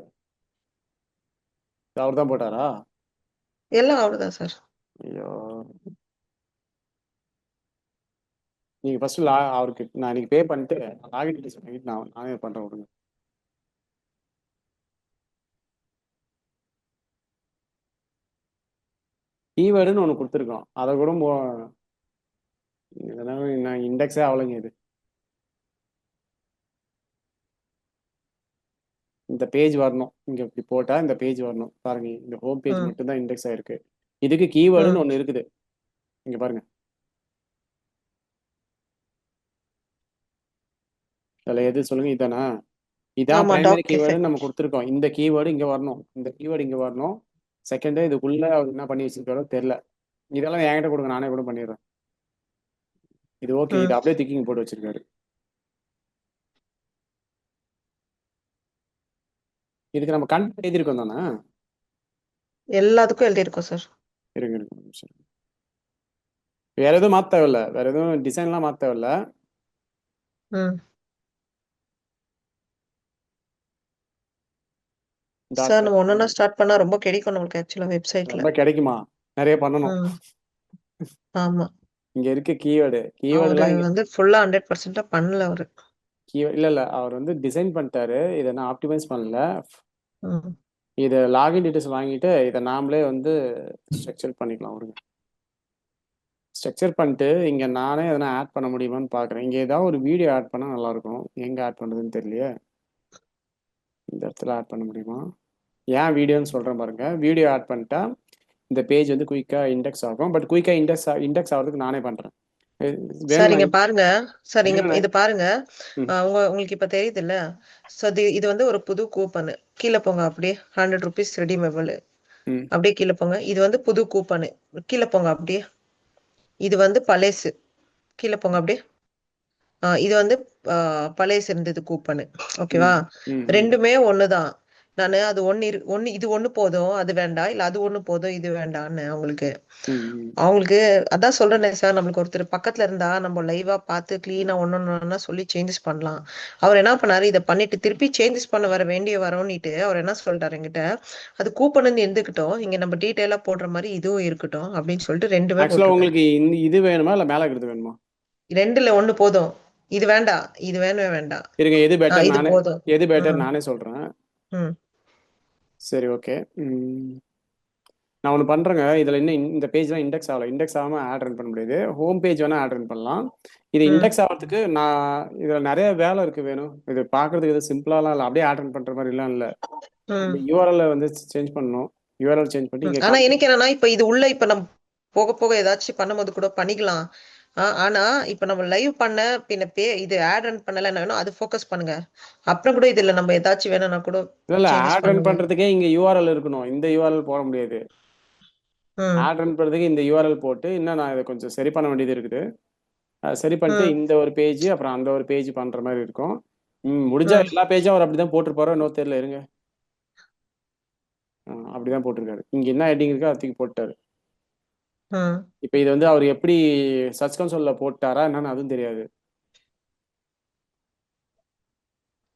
அவர் தான் போட்டாரா? எல்லாம் அவ்வளவுதான் சார். ஐயோ, நீங்க ஃபர்ஸ்ட் அவருக்கு நான் இன்னைக்கு பே பண்ணிட்டு லாகின் டீடைல்ஸ் வாங்கிட்டு நானே பண்றேன் விடுங்க. கீவேர்டுன்னு ஒன்று கொடுத்துருக்கோம், அதை கூட இதெல்லாம் நான் இண்டெக்ஸே ஆகலைங்க இது. இந்த பேஜ் வரணும், இங்க இப்படி போட்டா இந்த பேஜ் வரணும் பாருங்க. இந்த ஹோம் பேஜ் ம். மட்டும் தான் இண்டெக்ஸ் ஆயிருக்கு. இதுக்கு கீவேர்டுன்னு ம். ஒன்று இருக்குது, இங்க பாருங்க. அதில் எது சொல்லுங்க, இதானா? இதான் ஆமா, பிரைமரி டாக் கெஃபே. கீவேர்டுன்னு நம்ம கொடுத்துருக்கோம். இந்த கீவேர்டு இங்க வரணும், இந்த கீவேர்டு இங்க வரணும். செகண்ட் இதுக்குள்ள அவர் என்ன பண்ணி வச்சிருக்காரோ தெரியல. இதெல்லாம் என்கிட்ட கொடுங்க, நானே கூட பண்ணிடுறேன். இது ஓகே, இது ம். அப்படியே திக்கிங் போட்டு வச்சிருக்காரு. இதுக்கு நம்ம கண்ட் எழுதியிருக்கோம் தானே? எல்லாத்துக்கும் எழுதியிருக்கோம் சார். இருங்க இருங்க ஒரு நிமிஷம். வேற எதுவும் மாத்த தேவையில்ல, வேற எதுவும் டிசைன்லாம் மாத்த தேவையில்ல. ம். டாட் சார் நம்ம ஒன்னொன்னா ஸ்டார்ட் பண்ணா ரொம்ப கிடைக்கும் நம்மளுக்கு ஆக்சுவலா வெப்சைட்ல. ரொம்ப கிடைக்குமா? நிறைய பண்ணணும். ம். ஆமா. இங்க இருக்க கீவேர்டு அவரு கீவேர்டுலாம் இங்க வந்து ஃபுல்லா 100% பண்ணல அவரு. இல்ல இல்ல, அவர் வந்து டிசைன் பண்ணிட்டாரு, இதை நான் ஆப்டிமைஸ் பண்ணல. ம். இதை லாகின் டீடைல்ஸ் வாங்கிட்டு இதை நாமளே வந்து ஸ்ட்ரக்சர் பண்ணிக்கலாம். ஒரு ஸ்ட்ரக்சர் பண்ணிட்டு இங்க நானே எதனா ஆட் பண்ண முடியுமான்னு பாக்குறேன். இங்க ஏதாவது ஒரு வீடியோ ஆட் பண்ணா நல்லா இருக்கும், எங்க ஆட் பண்றதுன்னு தெரியலையே. இந்த இடத்துல ஆட் பண்ண முடியுமா? ஏன் வீடியோன்னு சொல்றேன் பாருங்க. வீடியோ ஆட் பண்ணிட்டா இந்த பேஜ் வந்து குயிக்கா இண்டெக்ஸ் ஆகும். பட் குயிக்கா இண்டெக்ஸ் ஆகிறதுக்கு நானே பண்றேன். சார் வேணும்னா இங்க பாருங்க. சார் இங்க வேணும்னா இது பாருங்க. ம், உங்களுக்கு இப்ப தெரியுது இல்ல? சோ இது வந்து ஒரு புது கூப்பன். கீழே போங்க அப்படியே. 100 ருபீஸ் ரெடிமேபிள். ம், அப்படியே கீழே போங்க. இது வந்து புது கூப்பன். கீழே போங்க அப்படியே. இது வந்து பழசு. கீழே போங்க அப்படியே. இது வந்து பழசு இருந்தது கூப்பன். ஓகேவா? ம், ம், ம், ரெண்டுமே ஒண்ணுதான். நானு அது ஒண்ணு இது ஒண்ணு போதும் அது வேண்டாம், இல்ல அது ஒண்ணு போதும் இது வேண்டாம்னு அவங்களுக்கு. ம். அவங்களுக்கு அதான் சொல்றேனே சார், நம்மளுக்கு ஒருத்தர் பக்கத்துல இருந்தா நம்ம லைவா பார்த்து கிளீனா ஒன்னொன்னா சொல்லி சேஞ்சஸ் பண்ணலாம். அவர் என்ன பண்ணாரு, இதை பண்ணிட்டு திருப்பி சேஞ்சஸ் பண்ண வர வேண்டிய வரோன்னுட்டு அவர் என்ன சொல்லிட்டாரு என்கிட்ட, அது கூப்பன் இருந்துகிட்டோம், இங்க நம்ம டீட்டெயிலா போடுற மாதிரி இதுவும் இருக்கட்டும் அப்படின்னு சொல்லிட்டு ரெண்டுமே ஆக்சுவலா போட்டிருக்காரு. உங்களுக்கு இது வேணுமா இல்ல மேல இருக்கிறது வேணுமா? ரெண்டுல ஒண்ணு போதும். இது வேண்டாம், இது வேணவே வேண்டாம். இருங்க, எது பெட்டர் இது நானே, போதும். எது பெட்டர் ம். நானே சொல்றேன். ம். சரி ஓகே. நான் ஒன்று பண்ணுறேங்க. இதில் இன்னும் இந்த பேஜ்லாம் இண்டெக்ஸ் ஆகலை. இண்டெக்ஸ் ஆகாமல் ஆட் ரன் பண்ண முடியாது. ஹோம் பேஜ் வேணால் ஆட் ரன் பண்ணலாம். இது ம். இண்டெக்ஸ் ஆகிறதுக்கு நான் இதில் நிறைய வேலை இருக்குது வேணும். இது பார்க்குறதுக்கு இது சிம்பிளாலாம் இல்லை, அப்படியே ஆட் ரன் பண்ணுற மாதிரிலாம் இல்லை. இந்த ம். யூஆர்எல் வந்து சேஞ்ச் பண்ணணும். யூஆர்எல் சேஞ்ச் பண்ணிட்டு இங்கே ஆனா எனக்கு என்னன்னா, இப்ப இது உள்ள இப்ப நம்ம போக போக ஏதாச்சும் பண்ணும்போது கூட பண்ணிக்கலாம். ஆனா இப்ப நம்ம லைவ் பண்ண பின்ன இது ஆட் ரன் பண்ணல என்ன வேணும் அது ஃபோக்கஸ் பண்ணுங்க. அப்புறம் கூட இதுல நம்ம ஏதாச்சும் வேணும்னா கூட இல்லை இல்லை, சேஞ்சஸ் ஆட் ரன் பண்ணுங்க. பண்ணுறதுக்கே இங்கே யூஆர்எல் இருக்கணும், இந்த யூஆர்எல் போட முடியாது. ம். ஆட் ரன் பண்ணுறதுக்கு இந்த யூஆர்எல் போட்டு இன்னும் நான் இதை கொஞ்சம் சரி பண்ண வேண்டியது இருக்குது. சரி பண்ணிட்டு ம். இந்த ஒரு பேஜ் அப்புறம் அந்த ஒரு பேஜ் பண்ணுற மாதிரி இருக்கும். முடிஞ்சா ம். எல்லா பேஜும் அவர் அப்படி தான் போட்டிருப்பாரோ இன்னும் தெரியல, இருங்க. அப்படிதான் போட்டிருக்காரு. இங்க என்ன ஹெட்டிங் இருக்கோ அதை தூக்கி போட்டாரு. ம். இப்போ இது வந்து அவர் எப்படி சர்ச் கன்சோல்ல போட்டாரா என்னன்னு அதுவும் தெரியாது.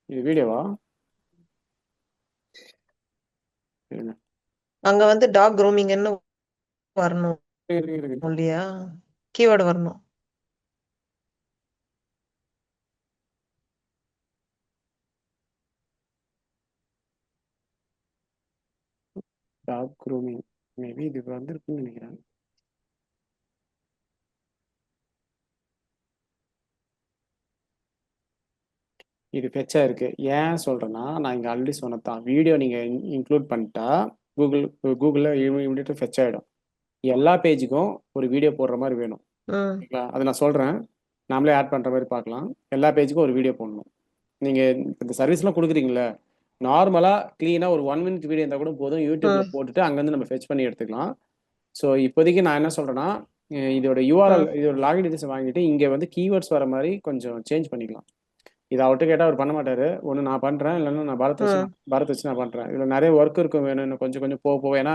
இது வீடியோவா? இருங்க. அங்க வந்து டாக் க்ரூமிங்னு வரணும் இருக்கு, இருக்கு, இருக்கு. இல்லையா? கீவேர்டு வரணும். டாக் க்ரூமிங் மேபி இது வந்திருக்குன்னு நினைக்கிறேன். இது ஃபெச்சா இருக்கு. ஏன் சொல்றேன்னா, நான் இங்க ஆல்ரெடி சொன்னதான், வீடியோ நீங்க இன்க்ளூட் பண்ணிட்டா கூகுள் கூகுளில் இமீடியட்டாக ஃபெச் ஆகிடும். எல்லா பேஜுக்கும் ஒரு வீடியோ போடுற மாதிரி வேணும். ம். ஓகேங்களா? அதை நான் சொல்றேன், நாமளே ஆட் பண்ற மாதிரி பார்க்கலாம். எல்லா பேஜுக்கும் ஒரு வீடியோ போடணும். நீங்க இந்த சர்வீஸ்லாம் கொடுக்குறீங்களே, நார்மலா கிளீனா ஒரு 1 மினிட் வீடியோ இருந்தால் கூட போதும், யூடியூப்ல ம். போட்டுட்டு அங்கேருந்து நம்ம ஃபெச் பண்ணி எடுத்துக்கலாம். ஸோ இப்போதைக்கு நான் என்ன சொல்றேன்னா, இதோட ம். இதோட லாகின் டீடைல்ஸ் வாங்கிட்டு இங்கே வந்து கீவேர்ட்ஸ் வர மாதிரி கொஞ்சம் சேஞ்ச் பண்ணிக்கலாம். இதை அவர்கிட்ட கேட்டால் அவர் பண்ண மாட்டாரு. ஒன்று நான் பண்றேன், இல்லைன்னா நான் ம். பரத் வச்சு நான் பண்றேன். இதில் நிறைய ஒர்க் இருக்கும் வேணும், இன்னும் கொஞ்சம் கொஞ்சம் போக போக. ஏன்னா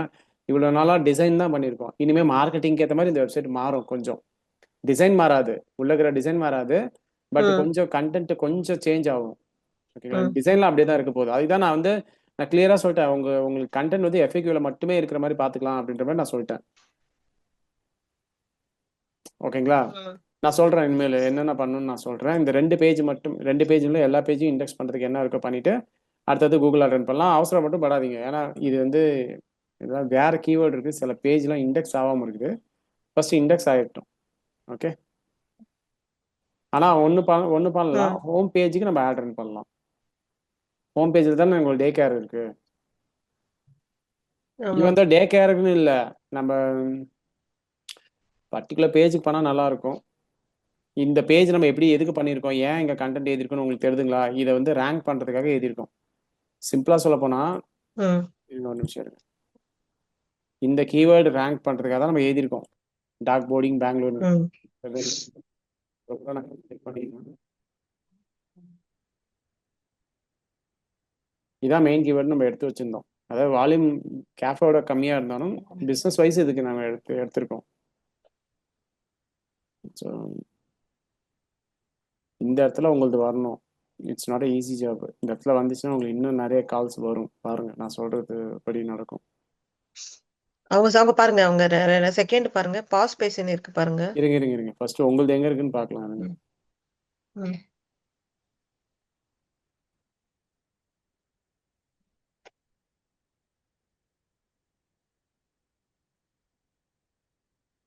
இவ்வளோ நாளாக டிசைன் தான் பண்ணியிருக்கோம். இனிமேல் மார்க்கெட்டிங்க்கு ஏற்ற மாதிரி இந்த வெப்சைட் மாறும் கொஞ்சம். டிசைன் மாறாது, உள்ள இருக்கிற டிசைன் மாறாது, பட் ம் கொஞ்சம் கண்டென்ட் கொஞ்சம் சேஞ்ச் ஆகும். ஓகேங்களா? ம் டிசைன்லாம் அப்படியே தான் இருக்க போகுது. அதுதான் நான் கிளியரா சொல்லிட்டேன். உங்களுக்கு கண்டென்ட் வந்து FAQல மட்டுமே இருக்கிற மாதிரி பார்த்துக்கலாம் அப்படின்ற மாதிரி நான் சொல்லிட்டேன். ஓகேங்களா? ம் நான் சொல்றேன் இனிமேல் என்னென்ன பண்ணணும்னு நான் சொல்றேன். இந்த 2 பேஜ்ல எல்லா பேஜையும் இண்டெக்ஸ் பண்றதுக்கு என்ன இருக்கோ பண்ணிட்டு அடுத்தது கூகுள் ரன் பண்ணலாம். அவசரம் மட்டும் படாதீங்க. ஏன்னா இது வந்து இதெல்லாம் வேற கீவேர்டு இருக்கு. சில பேஜ்லாம் இண்டெக்ஸ் ஆகாம இருக்குது. ஃபர்ஸ்ட் இண்டெக்ஸ் ஆகிட்டோம். ஓகே. ஆனா ஒண்ணு பண்ணலாம். ம் ஹோம் பேஜுக்கு நம்ம ஆட் ரன் பண்ணலாம். ஹோம் பேஜில் தானே உங்களுக்கு டே கேர் இருக்கு. ஆமா இவன் தான் டே கேருக்குன்னு இல்லை, நம்ம பர்டிகுலர் பேஜுக்கு பண்ணால் நல்லா இருக்கும். இந்த பேஜ் நம்ம எப்படி எதுக்கு பண்ணியிருக்கோம், ஏன் இங்கே கண்டென்ட் எழுதிருக்கோம்னு உங்களுக்கு தெரியுதுங்களா? இதை வந்து ரேங்க் பண்ணுறதுக்காக எழுதியிருக்கோம். சிம்பிளாக சொல்ல போனால் ம் ஒரு நிமிஷம் இருக்கு. இந்த கீவேர்டு ரேங்க் பண்ணுறதுக்காக தான் நம்ம எழுதியிருக்கோம். Dog boarding Bangalore. ம் இதான் மெயின் கீவேர்டு நம்ம எடுத்து வச்சிருந்தோம். அதாவது வால்யூம் கேஃபோட கம்மியாக இருந்தாலும் பிஸ்னஸ் வைஸ் இதுக்கு நம்ம எடுத்திருக்கோம். ஸோ இந்த இடத்துல உங்களுக்கு வரணும். It's not easy job. இந்த இடத்துல வந்துச்சுன்னா உங்களுக்கு இன்னும் நிறைய கால்ஸ் வரும். பாருங்க, நான் சொல்றது படி நடக்கும். அவங்க பாருங்க, அவங்க செகண்ட் பாருங்க, பாஸ் பேசின்னு இருக்கு பாருங்க. இருங்க இருங்க இருங்க, ஃபர்ஸ்ட் உங்களுது எங்க இருக்குன்னு பார்க்கலாம். இருங்க. ம் ம்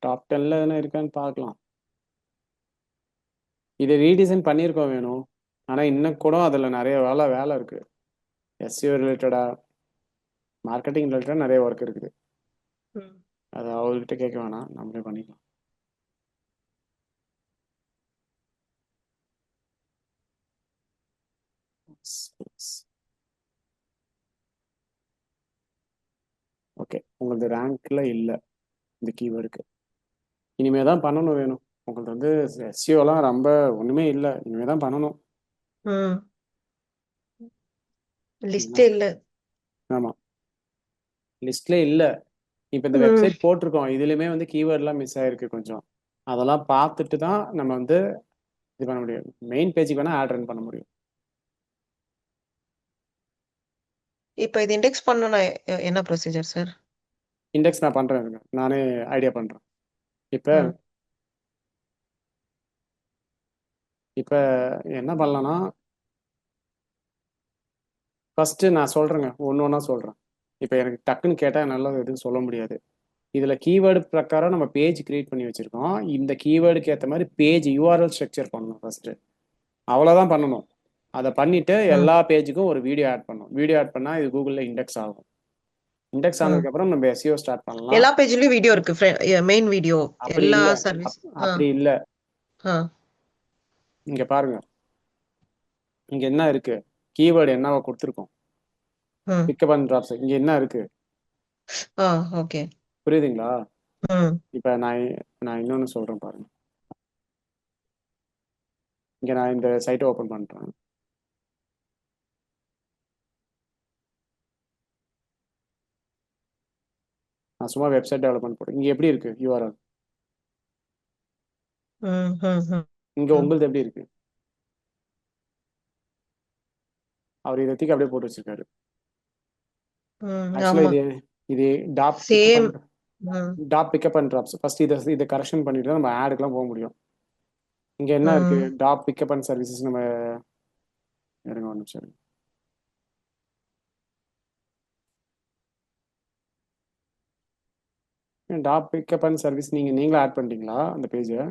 டாப் 10ல எதனா இருக்கான்னு பார்க்கலாம். இதை ரீடிசைன் பண்ணியிருக்கோம் வேணும். ஆனால் இன்னும் கூட அதில் நிறைய வேலை இருக்கு. SEO ரிலேட்டடா, மார்க்கெட்டிங் ரிலேட்டடாக நிறைய ஒர்க் இருக்குது. ம் அதை அவர்கிட்ட கேட்க வேணாம், நம்மளே பண்ணிக்கலாம். ஓகே, உங்களது ரேங்க்ல இல்லை இந்த கீவேர்டுக்கு. இனிமே தான் பண்ணணும் வேணும். உங்களுக்கு வந்து SEOலாம் ரொம்ப ஒன்றுமே இல்லை, இனிமே தான் பண்ணணும். ம் என்ன? லிஸ்டே இல்ல. ஆமாம், லிஸ்ட்ல இல்லை. இப்போ இந்த ம் வெப்சைட் போட்டிருக்கோம், இதுலையுமே வந்து கீவேர்ட்லாம் மிஸ் ஆயிருக்கு கொஞ்சம். அதெல்லாம் பார்த்துட்டு தான் நம்ம வந்து இது பண்ண முடியும். மெயின் பேஜுக்கு வேணால் ஆட் ரன் பண்ண முடியும். இப்போ இது இண்டெக்ஸ் பண்ணனும், என்ன ப்ரொசீஜர் சார்? இண்டெக்ஸ் நான் பண்ணுறேன், நானே ஐடியா பண்ணுறேன். இப்போ ம் இப்போ என்ன பண்ணலான்னா, ஃபஸ்ட்டு நான் சொல்கிறேங்க, ஒன்று ஒன்றா சொல்கிறேன். இப்போ எனக்கு டக்குன்னு கேட்டால் என்னால் எதுவும் சொல்ல முடியாது. இதில் கீவேர்டு பிரகாரம் நம்ம பேஜ் கிரியேட் பண்ணி வச்சுருக்கோம். இந்த கீவேர்டுக்கு ஏற்ற மாதிரி பேஜ் URL ஸ்ட்ரக்சர் பண்ணணும் ஃபஸ்ட்டு. அவ்வளோதான் பண்ணணும். அதை பண்ணிவிட்டு ம் எல்லா பேஜுக்கும் ஒரு வீடியோ ஆட் பண்ணணும். வீடியோ ஆட் பண்ணால் இது கூகுளில் இண்டெக்ஸ் ஆகும். இண்டெக்ஸ் ம் ஆனதுக்கப்புறம் நம்ம SEO ஸ்டார்ட் பண்ணலாம். எல்லா பேஜ்லயும் வீடியோ இருக்கு, மெயின் வீடியோ அப்படி எல்லா இல்லை, சர்வீஸ். அப்படி இல்லை. ஆ இங்கே பாருங்க, இங்கே என்ன இருக்கு, கீவேர்டு என்னவா கொடுத்துருக்கோம், ம் பிக்கப் அண்ட் ட்ராப்ஸ். இங்கே என்ன இருக்கு, ஆ ஓகே. புரியுதுங்களா? ம் இப்போ நான் இன்னொன்று சொல்கிறேன் பாருங்க. இங்கே நான் இந்த சைட்டை ஓப்பன் பண்ணுறேன். நான் சும்மா வெப்சைட் டெவலப்மெண்ட் போட்டேன். இங்கே எப்படி இருக்கு URL, ம் ம் ம் இங்கே ம் உங்களுது எப்படி இருக்கு? அவர் இதை தூக்கி அப்படியே போட்டு வச்சிருக்காரு. ஆக்சுவலாக ஆமா, இது டாப் பிக்கப் சேம். அண்ட் ம் பிக்கப் அண்ட் ட்ராப்ஸ். ஃபர்ஸ்ட் இதை கரெக்ஷன் பண்ணிட்டு தான் நம்ம ஆடுக்கெலாம் போக முடியும். இங்கே என்ன இருக்கு, ம் டாப் பிக்கப் அண்ட் சர்வீசஸ். நம்ம இருங்க ஒரு நிமிஷம் இருங்க. டாப் பிக்கப் அண்ட் சர்வீஸ் நீங்களும் ஆட் பண்ணிட்டீங்களா அந்த பேஜை?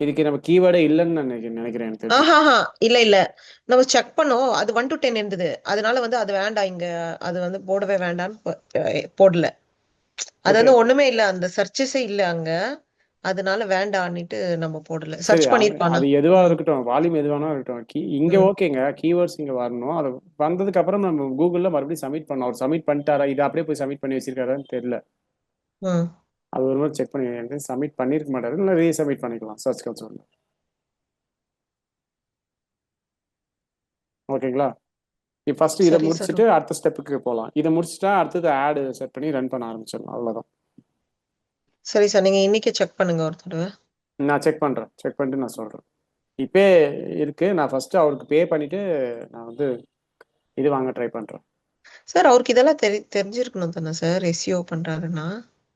இதுக்கு நம்ம கீவேர்டே இல்லைன்னு நான் நினைக்கிறேன் எனக்கு தெரிஞ்சு. ஆஹாஹா, இல்ல இல்ல, நம்ம செக் பண்ணோம், அது 1 to 10 இருந்தது. அதனால வந்து அது வேண்டாம், இங்க அது வந்து போடவே வேண்டாம்னு போடல. அது ஓகே, வந்து ஒண்ணுமே இல்ல, அந்த சர்ச்சஸே இல்ல அங்க. அதனால வேண்டான்னுட்டு நம்ம போடல. சரி. சர்ச் பண்ணிருப்பானா. அது எதுவாக ம் இருக்கட்டும், வால்யூம் எதுவானா இருக்கட்டும். இங்கே ம் ஓகேங்க, கீவேர்ட்ஸ் இங்கே வரணும். அது வந்ததுக்கு அப்புறம் நம்ம கூகுளில் மறுபடியும் சப்மிட் பண்ணோம். அவர் சப்மிட் பண்ணிட்டாரா, இதை அப்படியே போய் சப்மிட் பண்ணி வச்சிருக்காரான்னு தெரியல. ம் அது ஒரு மாதிரி செக் பண்ணி எனக்கு சப்மிட் பண்ணியிருக்க மாட்டாரு, இல்லை ரீசப்மிட் பண்ணிக்கலாம் சர்ச் கன்சோலில். ஓகேங்களா? ஃபர்ஸ்ட் இதை சரி சார். முடிச்சுட்டு அடுத்த ஸ்டெப்புக்கு போகலாம். இதை முடிச்சுட்டா அடுத்தது ஆடு செட் பண்ணி ரன் பண்ண ஆரம்பிச்சிடலாம். அவ்வளோதான். சரி சார். நீங்க இன்னைக்கே செக் பண்ணுங்க ஒரு தடவை. நான் செக் பண்ணுறேன். செக் பண்ணிட்டு நான் சொல்கிறேன். இப்போ இருக்கு. நான் ஃபர்ஸ்ட் அவருக்கு பே பண்ணிட்டு நான் வந்து இது வாங்க ட்ரை பண்ணுறேன். சார் அவருக்கு இதெல்லாம் தெரிஞ்சிருக்கணும் தானே சார், எஸ்இஓ பண்றாருன்னா?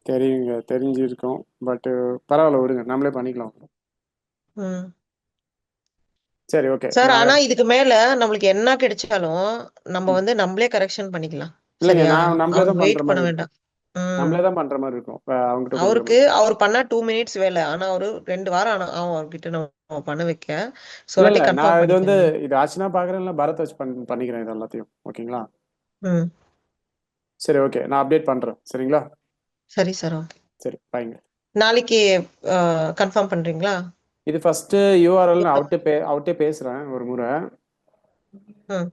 தெரியுங்க, தெரிஞ்சிருக்கோம். பட்டு பரவாயில்ல, விடுங்க, நம்மளே பண்ணிக்கலாம். ம். சரி, ஓகே. சார் நான் ஆனா இதுக்கு மேல நம்மளுக்கு என்ன கிடைச்சாலும் நம்ம வந்து நம்மளே கரெக்ஷன் பண்ணிக்கலாம். இல்லைங்க, சரியா? நான் நம்மளே அவங்க தான் பண்ணுற வெயிட் பண்ண மாதிரி இருக்கும். வேண்டாம். ம். நம்மளே தான் பண்ணுற மாதிரி இருக்கும். அவங்ககிட்ட கொடுக்குற அவருக்கு மாதிரி. அவர் பண்ணா 2 மினிட்ஸ் வேலை. ஆனா அவரு 2 வாரம் ஆகும் அவர்கிட்ட நம்ம பண்ண வைக்க. ஸோ இல்லை வாட்டி இல்லை, கன்ஃபார்ம் நான் இது வந்து பண்ணிக்கங்க. இது ஆச்சுன்னா பார்க்குறேன், இல்லை பரத் வச்சு பண்ணிக்கிறேன் இது எல்லாத்தையும். ஓகேங்களா? ம். சரி, ஓகே, நான் அப்டேட் பண்ணுறேன். சரிங்களா? சரி சார். ஓகே. சரி, பாய்ங்க. நாளைக்கு கன்ஃபார்ம் பண்றீங்களா? இது ஃபர்ஸ்ட் யூஆர்எல் நான் அவர்கிட்ட பேசுகிறேன் ஒரு முறை. ம்.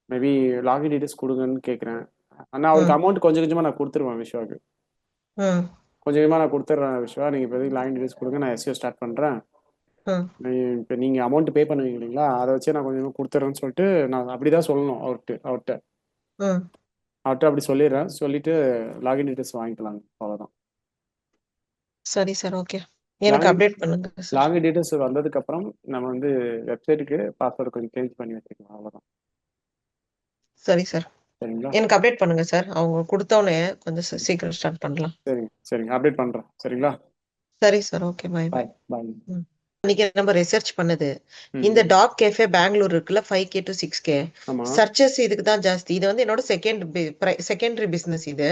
மேபி லாகின் டீடைல்ஸ் கொடுங்கன்னு கேட்குறேன். ஆனால் ம். அவருக்கு அமௌண்ட் கொஞ்சம் கொஞ்சமாக நான் கொடுத்துருவேன் விஸ்வாவுக்கு. ம். கொஞ்சம் கொஞ்சமாக நான் கொடுத்துட்றேன் விஸ்வா. நீங்கள் இப்போதைக்கு லாகின் டீடைல்ஸ் கொடுங்க, நான் எஸ்சிஓ ஸ்டார்ட் பண்ணுறேன். ம். இப்போ நீங்கள் அமௌண்ட் பே பண்ணுவீங்க இல்லைங்களா, அதை வச்சு நான் கொஞ்சம் கொஞ்சமாக கொடுத்துட்றேன்னு சொல்லிட்டு நான் அப்படி தான் சொல்லணும் அவர்கிட்ட. ம். அப்படி சொல்லிடுறேன். சொல்லிட்டு லாகின் டீடைல்ஸ் வாங்கிக்கலாங்க. அவ்வளோதான். சரி சார். ஓகே. எனக்கு லாகின் அப்டேட் பண்ணுங்க சார். லாகின் டீடைல்ஸ் வந்ததுக்கப்புறம் நம்ம வந்து வெப்சைட்டுக்கு பாஸ்வேர்டு கொஞ்சம் சேஞ்ச் பண்ணி வச்சுக்கலாம். அவ்வளோதான். சரி சார். சரிங்களா? எனக்கு அப்டேட் பண்ணுங்க சார். அவங்க கொடுத்தோடனே கொஞ்சம் சீக்கிரம் ஸ்டார்ட் பண்ணலாம். சரிங்க, சரிங்க, அப்டேட் பண்ணுறேன். சரிங்களா? சரி சார். ஓகே. பாய் பாய். பாய் பாய். இன்னைக்கு நம்ம ரிசர்ச் பண்ணது இந்த ம். டாக் கேஃபே பெங்களூர் இருக்குல்ல, 5K to 6K ஆமாம். சர்ச்சஸ் இதுக்கு தான் ஜாஸ்தி. இது வந்து என்னோட செகண்டரி பிசினஸ். இது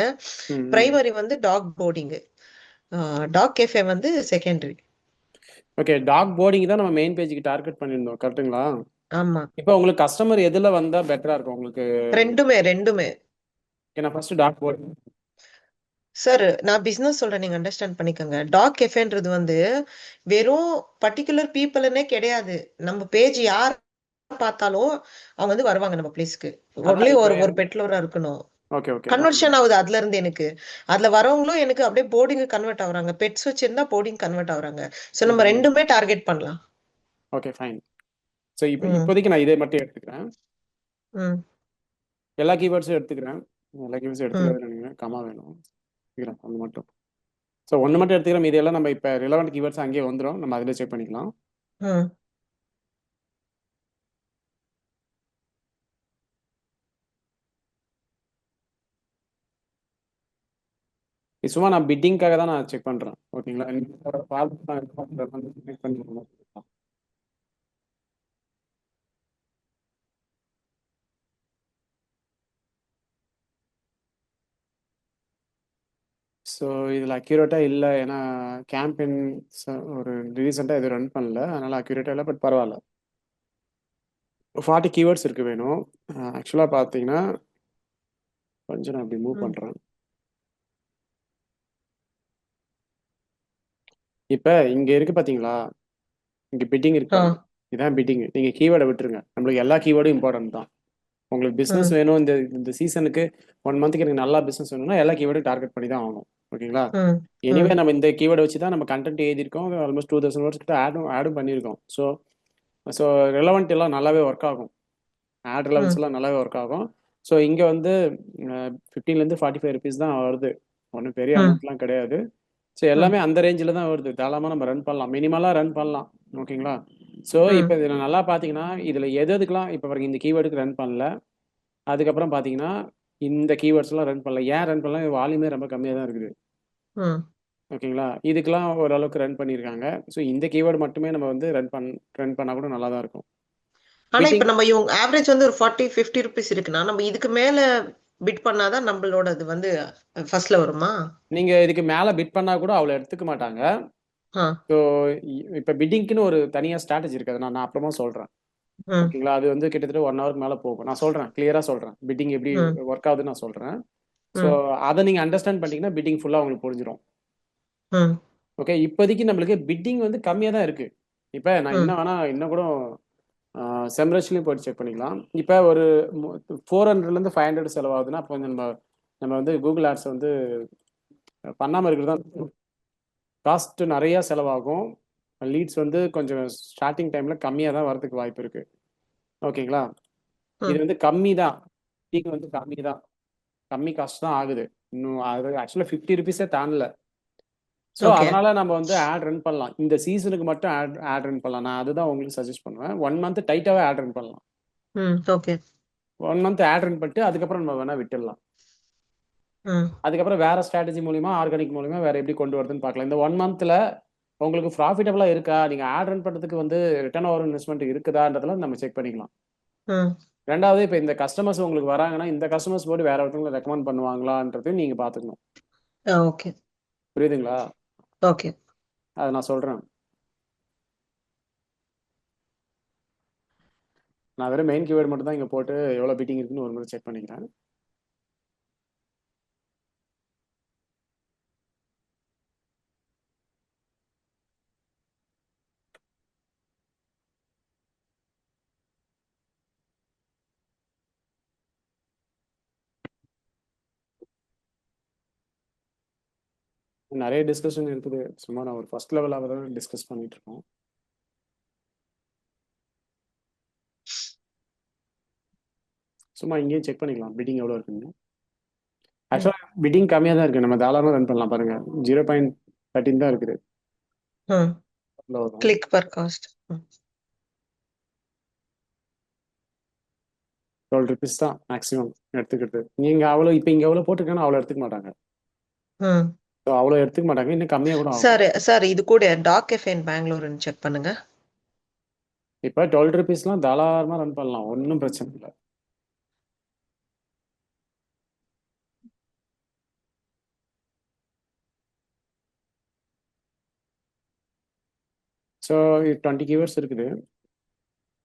ம். பிரைமரி வந்து டாக் போர்டிங். டாக் கேஃபே வந்து செகண்டரி. ஓகே, டாக் போர்டிங் தான் நம்ம மெயின் பேஜுக்கு டார்கெட் பண்ணியிருந்தோம். கரெக்ட்டுங்களா? ஆமா. இப்போ உங்களுக்கு கஸ்டமர் எதுல வந்தா பெட்டரா இருக்கும் உங்களுக்கு? ரெண்டுமே. ஏன்னா ஃபர்ஸ்ட் டாக் போர்டிங். சார் நான் பிசினஸ் சொல்றேன், நீங்க அண்டர்ஸ்டாண்ட் பண்ணிக்கோங்க. டாக் கெஃபேன்றது வந்து வெறும் பர்டிகுலர் பீப்புள்னே கிடையாது. நம்ம பேஜ் யார் பார்த்தாலும் அவங்க வந்து வருவாங்க நம்ம பிளேஸ்க்கு. அதான் ஒன்லி இப்போ ஒரு பெட்லோரா இருக்கணும். ஓகே ஓகே கன்வர்ஷன் ஆகுது அதுல இருந்து எனக்கு. அதுல வரவங்களும் எனக்கு அப்படியே போர்டிங் கன்வெர்ட் ஆகுறாங்க. பெட்ஸ் வச்சிருந்தா போர்டிங் கன்வெர்ட் ஆகுறாங்க. சோ நம்ம ரெண்டுமே டார்கெட் பண்ணலாம். Okay fine. ஸோ இப்போ ம். இப்போதைக்கு நான் இதை மட்டும் எடுத்துக்கிறேன். ம். எல்லா கீவேர்ட்ஸும் எடுத்துக்கிறேன். எல்லா கீவேர்ட்ஸும் ம். எடுத்துக்கிறேன். நீங்கள் கமா வேணும் எடுத்துக்கிறேன் ஒன்று மட்டும். ஸோ ஒன்று மட்டும் எடுத்துக்கிறேன். இதெல்லாம் நம்ம இப்போ ரிலவெண்ட் கீவேர்ட்ஸ் அங்கேயே வந்துடும். நம்ம அதில் செக் பண்ணிக்கலாம். ம். இது சும்மா நான் பிட்டிங்காக தான் நான் செக் பண்ணுறேன். ஓகேங்களா? ஸோ இதில் அக்யூரேட்டாக இல்லை. ஏன்னா கேம்பெயின் ஒரு ரீசெண்டாக எதுவும் ரன் பண்ணல. அதனால் அக்யூரேட்டாக இல்லை. பட் பரவாயில்ல. 40 கீவேர்ட்ஸ் இருக்கு வேணும். ஆக்சுவலாக பார்த்தீங்கன்னா கொஞ்சம் நான் அப்படி மூவ் ம். பண்ணுறேன். இப்போ இங்கே இருக்கு பார்த்தீங்களா? இங்கே பிட்டிங் இருக்கு ஆ. பாருங்க. இதான் பிட்டிங். நீங்கள் கீவேர்டை விட்டுருங்க. நம்மளுக்கு எல்லா கீவேர்டும் இம்பார்ட்டன்ட் தான். உங்களுக்கு பிஸ்னஸ் ம். வேணும், இந்த சீசனுக்கு 1 மந்த்துக்கு எனக்கு நல்லா பிஸ்னஸ் வேணும்னா எல்லா கீவேர்டும் டார்கெட் பண்ணி தான் ஆகணும். ஓகேங்களா? ம். எனிவே ம். நம்ம இந்த கீவேர்டை வச்சு தான் நம்ம கண்டென்ட் எழுதியிருக்கோம். ஆல்மோஸ்ட் 2000 வேர்ட்ஸ் கிட்ட ஆடும் பண்ணியிருக்கோம். ஸோ ரெலவெண்ட் எல்லாம் நல்லாவே ஒர்க் ஆகும். ஆட் ரெலவன்ஸ் ம். எல்லாம் நல்லாவே ஒர்க் ஆகும். ஸோ இங்கே வந்து 15லேருந்து 45 ருபீஸ் தான் வருது. ஒன்றும் பெரிய ம். அமௌண்ட்லாம் கிடையாது. ஸோ ம். எல்லாமே அந்த ரேஞ்சில் தான் வருது. தாராளமாக நம்ம ரன் பண்ணலாம். மினிமலாக ரன் பண்ணலாம். ஓகேங்களா? ஸோ ம். இப்போ இதில் நல்லா பார்த்தீங்கன்னா இதில் எதுக்கெல்லாம் இப்போ பாருங்க, இந்த கீவேர்டுக்கு ரன் பண்ணல. அதுக்கப்புறம் பார்த்தீங்கன்னா இந்த கீவேர்ட்ஸ்லாம் ரன் பண்ணல. ஏன் ரன் பண்ணல? வால்யூமே ரொம்ப கம்மியாக தான் இருக்குது. ம். ஓகேங்களா? இதுக்கெல்லாம் ஓரளவுக்கு ரன் பண்ணியிருக்காங்க. ஸோ இந்த கீவேர்டு மட்டுமே நம்ம வந்து ரன் பண்ணால் கூட நல்லா தான் இருக்கும். ஆனா இப்ப பிட்டிங் நம்ம இவங்க ஆவரேஜ் வந்து ஒரு 40-50 ருபீஸ் இருக்குன்னா நம்ம இதுக்கு மேல பிட் பண்ணாதான் நம்மளோட இது வந்து ஃபர்ஸ்ட்ல வருமா? நீங்கள் இதுக்கு மேலே பிட் பண்ணால் கூட அவ்வளோ எடுத்துக்க மாட்டாங்க. ஆ. ஸோ இப்போ பிட்டிங்க்குன்னு ஒரு தனியாக ஸ்ட்ராட்டஜி இருக்குது. நான் அப்புறமா சொல்கிறேன். ம். ஓகேங்களா? அது வந்து கிட்டத்தட்ட 1 ஹவருக்கு மேலே போகும். நான் சொல்கிறேன், கிளியராக சொல்கிறேன். பிட்டிங் எப்படி ம். ஒர்க் ஆகுதுன்னு நான் சொல்கிறேன். ஸோ ம். அதை நீங்கள் அண்டர்ஸ்டாண்ட் பண்ணிட்டீங்கன்னா பிட்டிங் ஃபுல்லாக உங்களுக்கு புரிஞ்சிடும். ம். ஓகே, இப்போதைக்கு நம்மளுக்கு பிட்டிங் வந்து கம்மியாக தான் இருக்குது. இப்போ நான் ம். இன்னும் கூட செம்ரஷ்லையும் போய்ட்டு செக் பண்ணிக்கலாம். இப்போ ஒரு 400லேருந்து 500 செலவாகுதுன்னா அப்போ வந்து நம்ம வந்து கூகுள் ஆட்ஸ் வந்து பண்ணாமல் இருக்கிறது தான். காஸ்ட் நிறையா செலவாகும். லீட்ஸ் வந்து கொஞ்சம் ஸ்டார்டிங் டைமில் கம்மியாக தான் வரதுக்கு வாய்ப்பு இருக்குது. ஓகேங்களா? இது ம். வந்து கம்மி தான். டீக்கு வந்து கம்மி தான். கம்மி காஸ்ட் தான் ஆகுது. இன்னும் அது ஆக்சுவலா 50 ருபீஸே தாண்டல. So okay. அதனால நம்ம வந்து ஆட் ரன் பண்ணலாம். இந்த சீசனுக்கு மட்டும் ஆட் ரன் பண்ணலாம். நான் அதுதான் உங்களுக்கு சஜஸ்ட் பண்ணுவேன். 1 மந்த் டைட்டாவே ஆட் ரன் பண்ணலாம். ம். ஓகே. 1 மந்த் ஆட் ரன் பண்ணிட்டு அதுக்கப்புறம் நம்ம வேணா விட்டுடலாம். ம். அதுக்கப்புறம் வேற ஸ்ட்ராட்டஜி மூலியமா ஆர்கானிக் மூலியமா வேற எப்படி கொண்டு வருதுன்னு பார்க்கலாம். இந்த 1 மந்த்ல உங்களுக்கு ப்ராஃபிட்டபிளா இருக்கா, நீங்க ஆட் ரன் பண்றதுக்கு வந்து ரிட்டர்ன் ஓவர் இன்வெஸ்ட்மெண்ட் இருக்குதான்றதெல்லாம் நம்ம செக் பண்ணிக்கலாம். ம். ரெண்டாவது, இப்போ இந்த கஸ்டமர்ஸ் உங்களுக்கு வராங்கன்னா இந்த கஸ்டமர்ஸ் போட்டு வேற ஒருத்தவங்களை ரெக்கமெண்ட் பண்ணுவாங்களான்றதையும் நீங்க பார்த்துக்கணும். ஓகே. புரியுதுங்களா? ஓகே. அதை நான் சொல்றேன். நான் வெறும் மெயின் கீவேர்டு மட்டும் தான் இங்க போட்டு எவ்வளவு பிட்டிங் இருக்குன்னு ஒரு முறை செக் பண்ணிக்கிறேன். நிறைய டிஸ்கஷன் இருக்குது. சும்மா நான் ஒரு ஃபர்ஸ்ட் லெவலாக தான் டிஸ்கஸ் பண்ணிட்டு இருக்கோம். சும்மா இங்கேயும் செக் பண்ணிக்கலாம் பிட்டிங் எவ்வளோ இருக்குன்னு. ஆக்சுவலாக பிட்டிங் கம்மியாக தான் இருக்கு. நம்ம தாராளமாக ரன் பண்ணலாம். பாருங்க 0.13 தான் இருக்குது. ம். அவ்வளவுதான். Click per cost. 12 ருபீஸ் தான் மேக்ஸிமம் எடுத்துக்கிட்டு. நீங்க அவ்வளோ இப்போ இங்கே எவ்வளோ போட்டிருக்கேன்னு அவ்வளோ எடுத்துக்க மாட்டாங்க. ம். ஸோ அவ்வளோ எடுத்துக்க மாட்டாங்க. இன்னும் கம்மியாக கூட ஆகும். சார் இது கூட டாக் எஃப்என் பெங்களூர்னு செக் பண்ணுங்க. இப்போ 12 ருபீஸ்லாம் தாராளமாக ரன் பண்ணலாம். ஒன்றும் பிரச்சனை இல்லை. ஸோ 20 கீவர்ஸ் இருக்குது.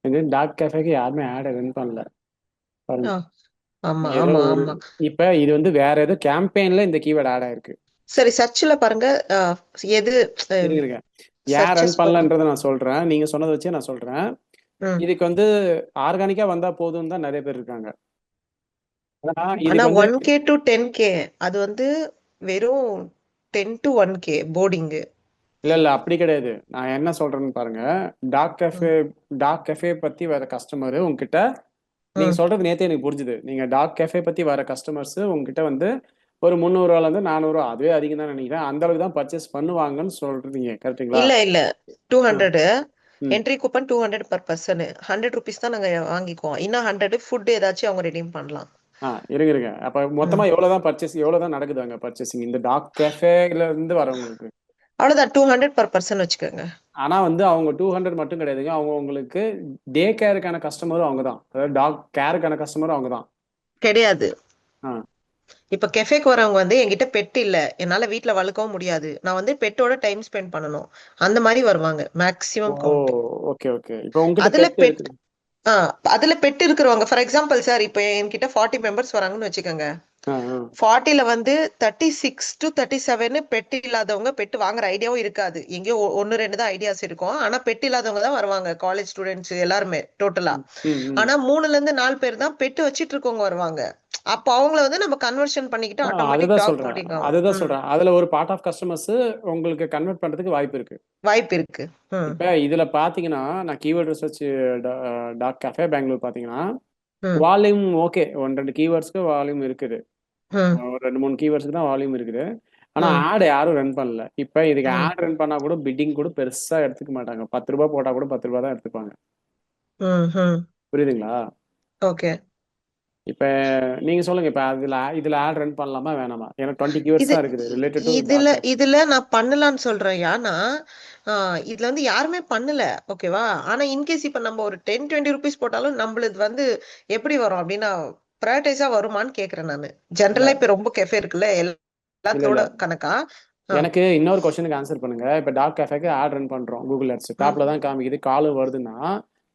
இது டாக் கேஃபேக்கு யாருமே ஆட் ரன் பண்ணல. பாருங்க. ஆமா ஏதோ ஆமா ஒரு ஆமா. இப்போ இது வந்து வேற ஏதோ கேம்பெயின்ல இந்த கீவேர்ட் ஆட் ஆயிருக்கு. சரி, சர்ச்ல பாருங்க. எது இருக்குங்க. யார் ரன் பண்ணலன்றதை நான் சொல்றேன். நீங்க சொன்னதை வச்சே நான் சொல்றேன். இதுக்கு வந்து ஆர்கானிக்கா வந்தா போதும் தான் நிறைய பேர் இருக்காங்க. ஆனா ஆனா இதுக்கு வந்து 1K to 10K அது வந்து வெறும் 10 to 1K போர்டிங்கு. இல்ல அப்படி கிடையாது. நான் என்ன சொல்றேன்னு பாருங்க. டாக் கெஃபே பத்தி வர கஸ்டமர் உங்ககிட்ட நீங்க சொல்றது நேத்தே எனக்கு புரிஞ்சுது. நீங்க டாக் கெஃபே பத்தி வர கஸ்டமர்ஸ் உங்ககிட்ட வந்து ஒரு 300 ரூபால இருந்து 400 ரூபா, அதுவே அதிகம் தான் நினைக்கிறேன். அந்த அளவுக்கு தான் பர்ச்சேஸ் பண்ணுவாங்கன்னு சொல்றீங்க. கரெக்ட்டுங்களா? இல்ல 200 ம். Entry coupon 200 per person. 100 rupees தான் நாங்க வாங்கிக்குவோம். இன்னும் 100 ஃபுட் ஏதாச்சும் அவங்க ரெடீம் பண்ணலாம். இருங்க. அப்ப மொத்தமா எவ்வளவுதான் நடக்குது அங்க பர்ச்சேசிங் இந்த டாக் கெஃபேல இருந்து வரவங்களுக்கு? அவ்வளவுதான் 200 per person வச்சுக்கோங்க. ஆனா வந்து அவங்க 200 மட்டும் கிடையாதுங்க. அவங்க உங்களுக்கு டே கேருக்கான கஸ்டமரும் அவங்க தான். அதாவது டாக் கேருக்கான கஸ்டமரும் அவங்க தான். கிடையாது. ஆ. இப்ப கெஃபேக்கு வரவங்க வந்து என்கிட்ட பெட் இல்ல, என்னால வீட்ல வளர்க்கவும் முடியாது, நான் வந்து பெட்டோட டைம் ஸ்பெண்ட் பண்ணணும், அந்த மாதிரி வருவாங்க மேக்ஸிமம் கவுண்ட். ஓகே. இப்போ உங்ககிட்ட அதுல பெட் பெட் இருக்கு. அதுல பெட் இருக்கிறவங்க, ஃபார் எக்ஸாம்பிள் சார், இப்ப என்கிட்ட 40 மெம்பர்ஸ் வராங்கன்னு வச்சுக்கோங்க. 40ல வந்து 36 to 37 பெட் இல்லாதவங்க, பெட் வாங்குற ஐடியாவும் இருக்காது, எங்கேயோ 1-2 தான் ஐடியாஸ் இருக்கும். ஆனா பெட் இல்லாதவங்க தான் வருவாங்க, காலேஜ் ஸ்டூடெண்ட்ஸ் எல்லாருமே டோட்டலா. ஆனா 3ல இருந்து 4 பேர் தான் பெட் வச்சிட்டு இருக்கவங்க வருவாங்க. அப்ப அவங்கள வந்து நம்ம கன்வர்ஷன் பண்ணிக்கிட்டு ஆட்டோமேட்டிக் அதுதான் டாக் சொல்றேன். போர்டிங் ஆகும். அதுல ஒரு பார்ட் ஆஃப் கஸ்டமர்ஸ் உங்களுக்கு கன்வெர்ட் பண்றதுக்கு வாய்ப்பு இருக்கு. வாய்ப்பு இருக்கு. இப்ப இதுல பாத்தீங்கன்னா நான் keyword research dog cafe Bangalore பாத்தீங்கன்னா ம். Volume okay. 1-2 கீவேர்ட்ஸ்க்கு வால்யூம் இருக்குது. ம். ஒரு 2-3 கீவேர்ட்ஸ்க்கு தான் வால்யூம் இருக்குது. ஆனா ம். ஆட் யாரும் ரன் பண்ணல. இப்ப இதுக்கு ம். ஆட் ரன் பண்ணா கூட பிட்டிங் கூட பெருசா எடுத்துக்க மாட்டாங்க. 10 ரூபாய் போட்டா கூட 10 ரூபாய் தான் எடுத்துப்பாங்க. ம். புரியுதுங்களா? ஓகே. இப்ப நீங்க சொல்லுங்க. இப்ப இதுல ஆட் ரன் பண்ணலாமா வேணாமா? ஏன்னா 20 கீவேர்ட்ஸ் இது தான் இருக்குது ரிலேட்டட் டு இதுல டாக். இதுல நான் பண்ணலாம்னு சொல்றேன். ஏன்னா இதுல வந்து யாருமே பண்ணல, ஓகேவா? ஆனா இன்கேஸ் இப்ப நம்ம ஒரு 10-20 ருபீஸ் போட்டாலும் நம்மளுது வந்து எப்படி வரும் அப்படின்னா ப்ரையாரிட்டைஸா வருமான்னு கேக்குறேன் நானு. இல்ல ஜென்ரலா இப்ப ரொம்ப கெஃபே இருக்குல்ல, இல்ல எல்லாத்தோட கணக்கா. எனக்கு இன்னொரு கொஸ்டினுக்கு ஆன்சர் பண்ணுங்க. இப்ப டாக் கேஃபேக்கு ஆட் ரன் பண்றோம். கூகுள் ஆட்ஸ் ம். டாப்ல தான் காமிக்குது. கால் வருதுன்னா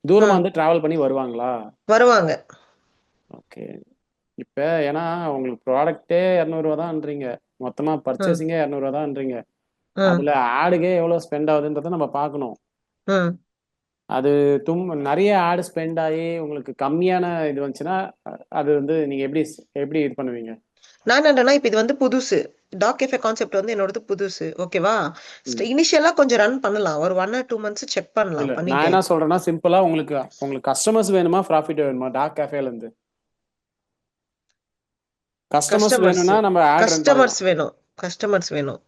தூரமா ம். வந்து டிராவல் பண்ணி வருவாங்களா? வருவாங்க. ஓகே. இப்ப ஏன்னா உங்களுக்கு ப்ராடக்ட்டே 200 ரூபா தான்ன்றீங்க. மொத்தமா ம். பர்ச்சேசிங்கே 200 ரூபா தான்ன்றீங்க. ம். அதுல ஆடுக்கே எவ்வளவு ஸ்பெண்ட் ஆகுதுன்றதை நம்ம பார்க்கணும். ம். அது நிறைய ஆடு ஸ்பெண்ட் ஆகி உங்களுக்கு கம்மியான இது வந்துச்சுன்னா அது வந்து நீங்க எப்படி எப்படி இது பண்ணுவீங்க? நான் என்னன்னா இப்ப இது வந்து புதுசு. டாக் கேஃபே கான்செப்ட் வந்து என்னோடது புதுசு. ஓகேவா? ம். இனிஷியலா கொஞ்சம் ரன் பண்ணலாம். ஒரு 1 ஆர் 2 மந்த்ஸ் செக் இல்ல பண்ணலாம். நான் பண்ணிட்டு என்ன சொல்றேன்னா சிம்பிளா உங்களுக்கு உங்களுக்கு கஸ்டமர்ஸ் வேணுமா ப்ராஃபிட் வேணுமா டாக் கேஃபேல இருந்து கஸ்டமர்ஸ் கஸ்டமர்ஸ் வேணும்னா நம்ம ஆட் ரன் பண்ணலாம். கஸ்டமர்ஸ் வேணும். கஸ்டமர்ஸ் வேணும்.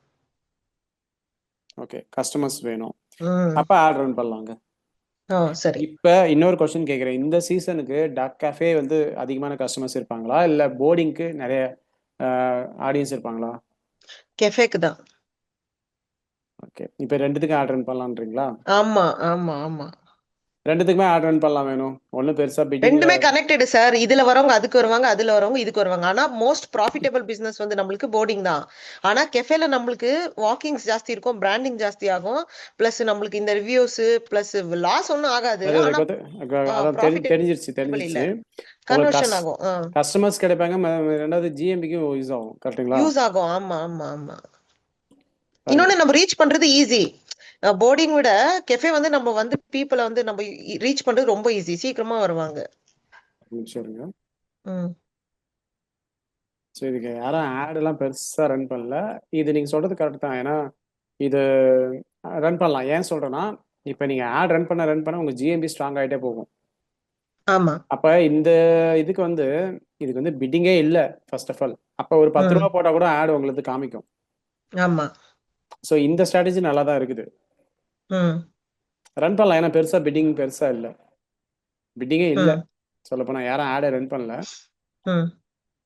ஓகே கஸ்டமர்ஸ் வேணும் ம். அப்ப ஆட் ரன் பண்ணலாங்க. சரி. இப்ப இன்னொரு கொஸ்டின் கேக்குறேன். இந்த சீசனுக்கு டாக் கேஃபே வந்து அதிகமான கஸ்டமர்ஸ் இருப்பாங்களா இல்ல போர்டிங்க்கு நிறைய ஆடியன்ஸ் இருப்பாங்களா? கெஃபேக்கு தான். ஓகே இப்ப ரெண்டுத்துக்கும் ஆட் ரன் பண்ணலான்றீங்களா? ஆமா, ஆமா, ஆமா. ரெண்டுத்துக்குமே ஆட் ரன் பண்ணலாம் வேணும். ஒன்றும் பெருசா பிட்டிங்ல ரெண்டுமே கனெக்டட் சார். இதுல வரவங்க அதுக்கு வருவாங்க, அதுல வரவங்க இதுக்கு வருவாங்க. ஆனா மோஸ்ட் ப்ராஃபிட்டபிள் பிசினஸ் வந்து நம்மளுக்கு போர்டிங் தான். ஆனா கெஃபேல நம்மளுக்கு வாக்கிங்ஸ் ஜாஸ்தி இருக்கும், பிராண்டிங் ஜாஸ்தி ஆகும். பிளஸ் நம்மளுக்கு இந்த ரிவ்யூஸ் பிளஸ் லாஸ் ஒன்றும் ஆகாது. அது ஆனா அதான் தெரிஞ்சிருச்சு ப்ராஃபிட்டபிள் இல்ல. தெரிஞ்சிருச்சு. உங்களுக்கு கன்வர்ஷன் ஆகும். கஸ்டமர்ஸ் கிடைப்பாங்க. ரெண்டாவது ஜிஎம்பிக்கும் யூஸ் ஆகும். கரெக்ட்டுங்களா? யூஸ் ஆகும். ஆமா, ஆமா, ஆமா. இன்னொன்னு நம்ம ரீச் பண்றது ஈஸி. போர்டிங் விட கெஃபே வந்து நம்ம வந்து பீப்புளை வந்து நம்ம ரீச் பண்றது ரொம்ப ஈஸி. சீக்கிரமா வருவாங்க. சரிங்க. ம். சரிங்க யாரும் ஆட் எல்லாம் பெருசா ரன் பண்ணல. இது நீங்க சொல்றது கரெக்ட் தான். ஏன்னா இது ரன் பண்ணலாம். ஏன் சொல்றேன்னா இப்ப நீங்க ஆட் ரன் பண்ண உங்க ஜிஎம்பி ஸ்ட்ராங் ஆயிட்டே போகும். ஆமா. அப்ப இந்த இதுக்கு வந்து இதுக்கு வந்து பிட்டிங்கே இல்ல ஃபர்ஸ்ட் ஆஃப் ஆல். அப்ப ஒரு 10 ம். ரூபா போட்டா கூட ஆட் உங்களுக்கு காமிக்கும். ஆமா. ஸோ இந்த ஸ்ட்ராட்டஜி நல்லா தான் இருக்குது. ம். ரன் பண்ணலாம். ஏன்னா பெருசா பிட்டிங் பெருசா இல்ல. பிட்டிங்கே இல்ல. ம். சொல்ல போனா யாரும் ஆடை ரன் பண்ணல. ம்.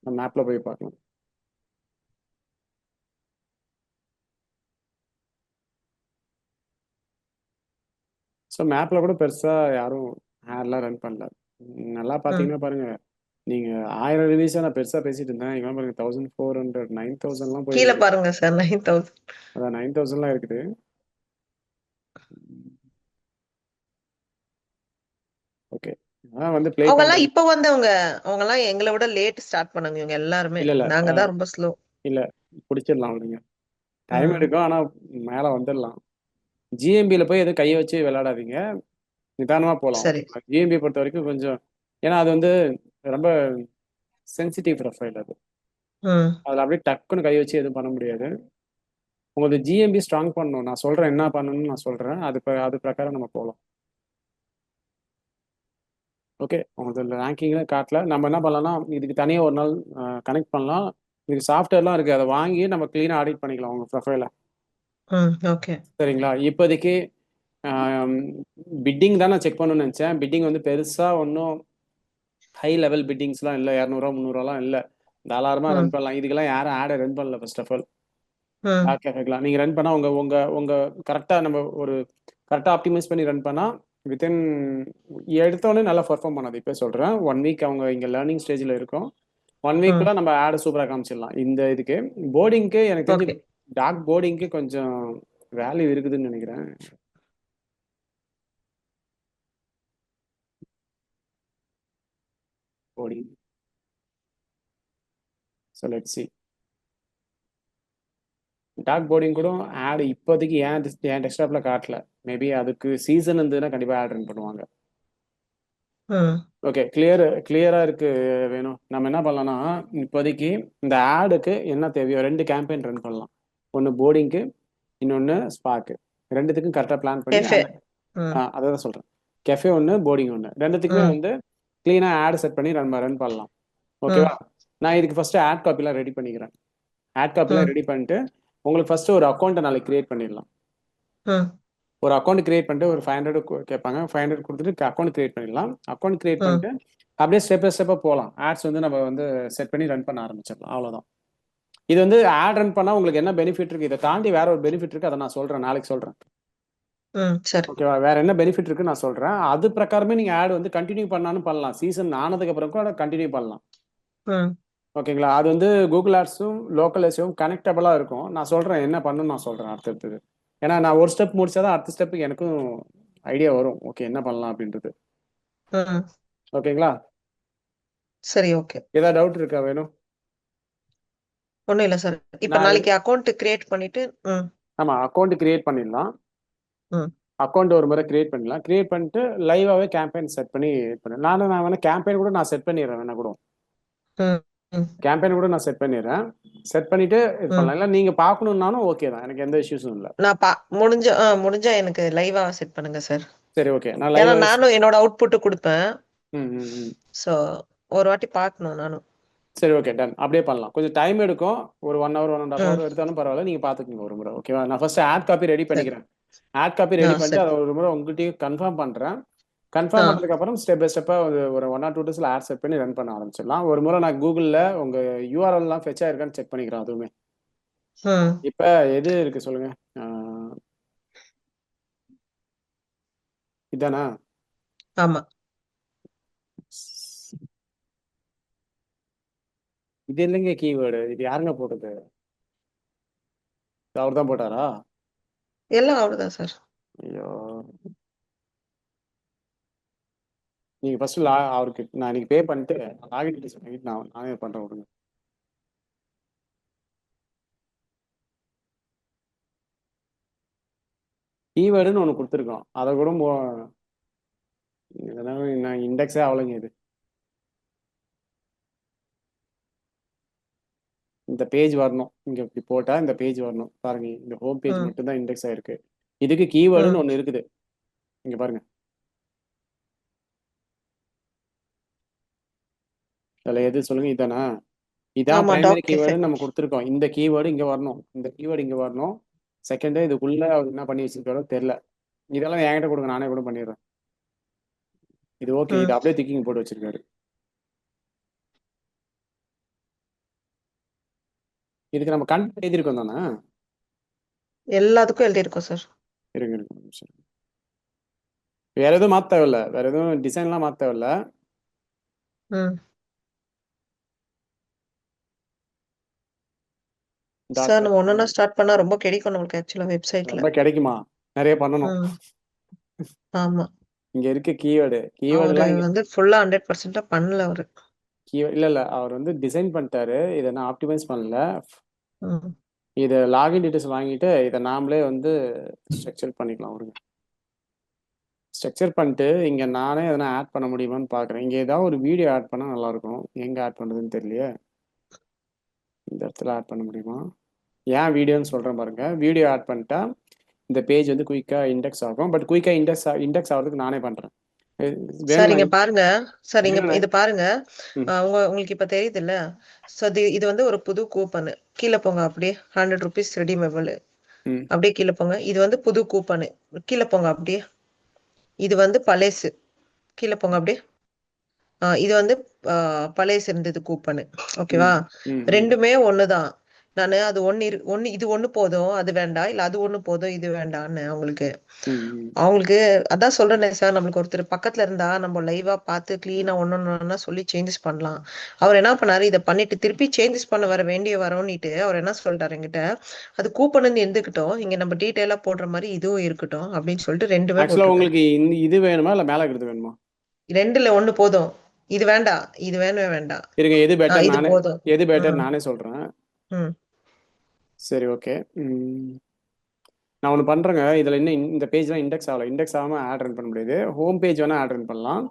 நம்ம மேப்ல போய் பார்க்கலாம். ஸோ மேப்ல கூட பெருசா யாரும் ஆட்லாம் ரன் பண்ணல. நல்லா ம். பாத்தீங்கன்னா பாருங்க. நீங்க 1000 ரிவ்யூஸா நான் பெருசா பேசிட்டு இருந்தேன். இங்க பாருங்க 1400 9000லாம் கீழே போயிருக்குது. பாருங்க சார் 9000. அதான் 9000லாம் இருக்குது. ஓகே அதான் வந்து ப்ளே அவங்க எல்லாம் பண்றது. இப்ப வந்தவங்க. அவங்க எல்லாம் எங்களை விட லேட் ஸ்டார்ட் பண்ணாங்க. இவங்க எல்லாருமே இல்ல இல்ல நாங்க தான் ரொம்ப ஸ்லோ. இல்ல பிடிச்சிடலாம் நீங்க. டைம் ம். எடுக்கும் ஆனா மேல வந்துடலாம். ஜிஎம்பியில போய் எதுவும் கையை வச்சு விளையாடாதீங்க. நிதானமா போகலாம். சரி. ஜிஎம்பி பொறுத்த வரைக்கும் கொஞ்சம் ஏன்னா அது வந்து ரொம்ப சென்சிட்டிவ் ப்ரொஃபைல் அது. ம். அதில் அப்படியே டக்குன்னு கை வச்சு எதுவும் பண்ண முடியாது. உங்களுக்கு ஜிஎம்பி ஸ்ட்ராங் பண்ணணும். நான் சொல்றேன் என்ன பண்ணணும்னு நான் சொல்றேன். அது பிரகாரம் நம்ம போகலாம். ஓகே உங்களுக்கு ரேங்கிங்ல காட்டல. நம்ம என்ன பண்ணலாம்னா இதுக்கு தனியாக ஒரு நாள் கனெக்ட் பண்ணலாம். இதுக்கு சாஃப்ட்வேர்லாம் இருக்கு. அதை வாங்கி நம்ம கிளீனாக ஆடிட் பண்ணிக்கலாம் உங்க ப்ரொஃபைல. ம். ஓகே. சரிங்களா? இப்போதைக்கு பிட்டிங் தான் நான் செக் பண்ணணும்னு நினைச்சேன். பிட்டிங் வந்து பெருசா ஒன்றும் ஹை லெவல் பிட்டிங்ஸ்லாம் இல்லை. 200 300 இல்லை. தாராளமா ம். ரன் பண்ணலாம். இதுக்கெல்லாம் யாரும் ஆடை ரன் பண்ணல ஃபர்ஸ்ட் ஆஃப் ஆல். ம். டாக் கேஃபேக்கலாம் நீங்க ரன் பண்ணா உங்க உங்க உங்க கரெக்டா நம்ம ஒரு கரெக்டா ஆப்டிமைஸ் பண்ணி ரன் பண்ணா வித்தின் எடுத்தோடனே நல்லா பெர்ஃபார்ம் பண்ணாது. இப்போ சொல்றேன் 1 வீக் அவங்க இங்க லேர்னிங் ஸ்டேஜ்ல இருக்கும். 1 ம். வீக்குள்ள நம்ம ஆடை சூப்பரா காமிச்சிடலாம். இந்த இதுக்கு போர்டிங்க்கு எனக்கு தெரிஞ்சு ஓகே. டாக் போர்டிங்க்கு கொஞ்சம் வேல்யூ இருக்குதுன்னு நினைக்கிறேன். Boarding so let see. Dog boarding கூட ஆட் இப்போதைக்கு என் டெஸ்க்டாப்ல காட்டல. மேபி அதுக்கு சீசன் இருந்ததுன்னா கண்டிப்பா ஆட் ரன் பண்ணுவாங்க. ம். ஓகே கிளியரா இருக்கு வேணும். நம்ம என்ன பண்ணலாம்னா இப்போதைக்கு இந்த ஆடுக்கு என்ன தேவையோ 2 கேம்பெயின் ரன் பண்ணலாம். ஒன்று போர்டிங்க்கு இன்னொன்று ஸ்பார்க்கு. ரெண்டுத்துக்கும் கரெக்டாக பிளான் பண்ணி கெஃபே. அந்த ம். அதை தான் சொல்கிறேன். கெஃபே ஒன்று போர்டிங் ஒன்று ரெண்டுத்துக்குமே ம். வந்து க்ளீனாக ஆட் செட் பண்ணி ரன் பண்ணலாம். ம். ஓகேவா? நான் இதுக்கு ஃபர்ஸ்ட் ஆட் காப்பிலாம் ரெடி பண்ணிக்கிறேன். ஆட் காப்பிலாம் ம். ரெடி பண்ணிட்டு உங்களுக்கு ஃபர்ஸ்ட் ஒரு அக்கௌண்ட்டை நாளைக்கு கிரியேட் பண்ணிடலாம். ம். ஒரு அக்கௌண்ட் கிரியேட் பண்ணிட்டு ஒரு 500 கேட்பாங்க. 500 கொடுத்துட்டு அக்கௌண்ட் கிரியேட் பண்ணிடலாம். அக்கௌண்ட் கிரியேட் ம். பண்ணிட்டு அப்படியே ஸ்டெப் பை ஸ்டெப்பாக போகலாம். ஆட்ஸ் வந்து நம்ம வந்து செட் பண்ணி ரன் பண்ண ஆரம்பிச்சிடலாம். அவ்வளோதான். இது வந்து ஆட் ரன் பண்ணால் உங்களுக்கு என்ன பெனிஃபிட் இருக்கு? இதை தாண்டி வேற ஒரு பெனிஃபிட் இருக்கு. அதை நான் சொல்றேன் நாளைக்கு சொல்றேன். ம். சரி. ஓகேவா? வேற என்ன பெனிஃபிட் இருக்கு நான் சொல்றேன். அது பிரகாரமே நீங்க ஆட் வந்து கண்டினியூ பண்ணாலும் பண்ணலாம். சீசன் ஆனதுக்கு அப்புறம் கூட கண்டினியூ பண்ணலாம். ம். ஓகேங்களா? அது வந்து கூகுள் ஆட்ஸும் லோக்கல் ஆட்ஸும் கனெக்டபிளா இருக்கும். நான் சொல்றேன் என்ன பண்ணணும்னு நான் சொல்றேன் அடுத்தடுத்தது. ஏன்னா நான் ஒரு ஸ்டெப் முடிச்சாதான் அடுத்த ஸ்டெப்புக்கு எனக்கும் ஐடியா வரும். ஓகே என்ன பண்ணலாம் அப்படின்றது. ம். ஓகேங்களா? சரி. ஓகே. ஏதாவது டவுட் இருக்கா வேணும்? ஒண்ணும் இல்ல சார். இப்ப நான் நாளைக்கு அக்கௌண்ட் கிரியேட் பண்ணிட்டு ம். ஆமா அக்கௌண்ட் கிரியேட் பண்ணிடலாம். ம். அக்கௌண்ட் ஒரு முறை கிரியேட் பண்ணிடலாம். கிரியேட் பண்ணிட்டு லைவாவே கேம்பெயின் செட் பண்ணி பண்ணேன். நான் வேணா கேம்பெயின் கூட நான் செட் பண்ணிடுறேன். வேணா கூட ம். ம். கேம்பெயின் கூட நான் செட் பண்ணிடுறேன். செட் பண்ணிட்டு இது ம். பண்ணலாம். இல்ல நீங்க பார்க்கணும்னாலும் ஓகே தான். எனக்கு எந்த இஷ்யூஸும் இல்ல. நான் முடிஞ்சா எனக்கு லைவா செட் பண்ணுங்க சார். சரி ஓகே. நான் ஏன்னா லைவா நானும் என்னோட அவுட்புட் குடுப்பேன். ம், ம், ம். சோ ஒரு வாட்டி பார்க்கணும் நானும். சரி ஓகே டன். அப்படியே பண்ணலாம். கொஞ்சம் டைம் எடுக்கும். ஒரு 1 ஹவர், 1 1/2 ம். ஹவர் எடுத்தாலும் பரவாயில்ல. நீங்க பார்த்துக்கங்க ஒரு முறை. ஓகேவா? நான் ஃபர்ஸ்ட் ஆட் காப்பி ரெடி சரி. பண்ணிக்கிறேன். ஆட் காப்பி ரெடி பண்ணிட்டு சரி. அதை ஒரு முறை உங்ககிட்டயும் கன்ஃபார்ம் பண்றேன். ஆ கன்ஃபார்ம் பண்ணதுக்கு அப்புறம் ஸ்டெப் பை ஸ்டெப்பா ஒரு 1 or 2 டேஸ்ல ஆட் செட் பண்ணி ரன் பண்ண ஆரம்பிச்சிடலாம். ஒரு முறை நான் கூகுள்ல உங்க URL எல்லாம் ஃபெச் ஆயிருக்கான்னு செக் பண்ணிக்கிறேன் அதுவுமே. ம். இப்ப எது இருக்கு சொல்லுங்க. இதானா? ஆமா. இது இல்லைங்க கீவேர்டு. இது யாருங்க போட்டது? அவர் தான் போட்டாரா? எல்லாம் அவ்வளவுதான் சார். ஐயோ! நீங்க ஃபர்ஸ்ட் அவருக்கு நான் இன்னைக்கு பே பண்ணிட்டு லாகின் டீடைல்ஸ் வாங்கிட்டு நானே பண்றேன் விடுங்க. கீவேர்டுன்னு ஒன்று கொடுத்துருக்கோம். அதை கூட இதெல்லாம் நான் இண்டெக்ஸே ஆகலைங்க இது. இந்த பேஜ் வரணும். இங்க இப்படி போட்டா இந்த பேஜ் வரணும். பாருங்க இந்த ஹோம் பேஜ் ம். மட்டும் தான் இண்டெக்ஸ் ஆயிருக்கு. இதுக்கு கீவேர்டுன்னு ம். ஒன்று இருக்குது. இங்க பாருங்க. அதுல எது சொல்லுங்க இதானா? இதான் ஆமா. Primary talk cafe. கீவேர்டுன்னு நம்ம கொடுத்துருக்கோம். இந்த கீவேர்டு இங்க வரணும். இந்த கீவேர்டு இங்க வரணும். செகண்ட் இதுக்குள்ள அவர் என்ன பண்ணி வச்சிருக்காரோ தெரியல. இதெல்லாம் என்கிட்ட கொடுங்க, நானே கூட பண்ணிடுறேன். இது ஓகே. இது ம். அப்படியே திக்கிங் போட்டு வச்சிருக்காரு. இதுக்கு நம்ம கண்டென்ட் எழுதியிருக்கோம் தானே? எல்லாத்துக்கும் எழுதியிருக்கோம் சார். இருங்க இருங்க ஒரு நிமிஷம். வேற எதுவும் மாத்த தேவையில்ல. வேற எதுவும் டிசைன்லாம் மாத்த தேவையில்ல. ம். சார் நம்ம ஒன்னொன்னா ஸ்டார்ட் பண்ணா ரொம்ப கிடைக்கும் நம்மளுக்கு ஆக்சுவலா வெப்சைட்ல. ரொம்ப கிடைக்குமா? நிறைய பண்ணணும். ம். ஆமா. இங்க இருக்க கீவேர்டு அவரு கீவேர்டுலாம் இங்க வந்து ஃபுல்லா 100% பண்ணல அவரு. இல்ல இல்ல அவர் வந்து டிசைன் பண்ணிட்டாரு. இதை நான் ஆப்டிமைஸ் பண்ணல. ம். இதை லாகின் டீடைல்ஸ் வாங்கிட்டு இதை நாமளே வந்து ஸ்ட்ரக்சர் பண்ணிக்கலாம். ஒரு ஸ்ட்ரக்சர் பண்ணிட்டு இங்க நானே எதனா ஆட் பண்ண முடியுமான்னு பாக்குறேன். இங்க ஏதாவது ஒரு வீடியோ ஆட் பண்ணா நல்லா இருக்கும். எங்க ஆட் பண்றதுன்னு தெரியலையே. இந்த இடத்துல ஆட் பண்ண முடியுமா? ஏன் வீடியோன்னு சொல்றேன் பாருங்க. வீடியோ ஆட் பண்ணிட்டா இந்த பேஜ் வந்து குயிக்கா இண்டெக்ஸ் ஆகும். பட் குயிக்கா இண்டெக்ஸ் ஆகிறதுக்கு நானே பண்றேன். சார் வேணும்னா இங்க பாருங்க. சார் இங்க வேணும்னா இது பாருங்க. ம், உங்களுக்கு இப்ப தெரியுதுல்ல. சோ இது வந்து ஒரு புது கூப்பன். கீழே போங்க அப்படியே. 100 ருபீஸ் ரெடீமபிள். ம், அப்படியே கீழே போங்க. இது வந்து புது கூப்பன். கீழே போங்க அப்படியே. இது வந்து பழசு. கீழே போங்க அப்படியே. இது வந்து பழைய இருந்தது கூப்பன். ஓகேவா? ம், ம், ம், ரெண்டுமே ஒண்ணுதான். நானு அது ஒண்ணு இது ஒண்ணு போதும் அது வேண்டாம், இல்ல அது ஒண்ணு போதும் இது வேண்டாம்னு அவங்களுக்கு. ம், அவங்களுக்கு அதான் சொல்றேனே சார், நம்மளுக்கு ஒருத்தர் பக்கத்துல இருந்தா நம்ம லைவா பார்த்து கிளீனா ஒன்னொன்னா சொல்லி சேஞ்சஸ் பண்ணலாம். அவர் என்ன பண்ணாரு, இதை பண்ணிட்டு திருப்பி சேஞ்சஸ் பண்ண வர வேண்டிய வரோன்னுட்டு அவர் என்ன சொல்லிட்டாரு என்கிட்ட, அது கூப்பன் வந்து இருந்துக்கிட்டோம், இங்க நம்ம டீட்டெயிலா போடுற மாதிரி இதுவும் இருக்கட்டும் அப்படின்னு சொல்லிட்டு ரெண்டுமே ஆக்சுவலா போட்டிருக்காரு. உங்களுக்கு இது வேணுமா இல்ல மேல இருக்கிறது வேணுமா? ரெண்டுல ஒண்ணு போதும். இது வேண்டாம், இது வேணவே வேண்டாம். இருங்க இது போதும். எது பெட்டர் ம். நானே சொல்றேன். ம். சரி ஓகே. நான் ஒன்று பண்றேங்க. இதுல இன்னும் இந்த பேஜ்லாம் இண்டெக்ஸ் ஆகல. இண்டெக்ஸ் ஆகாம ஆட் ரன் பண்ண முடியாது. ஹோம் பேஜ் வேணா ஆட் ரன் பண்ணலாம்.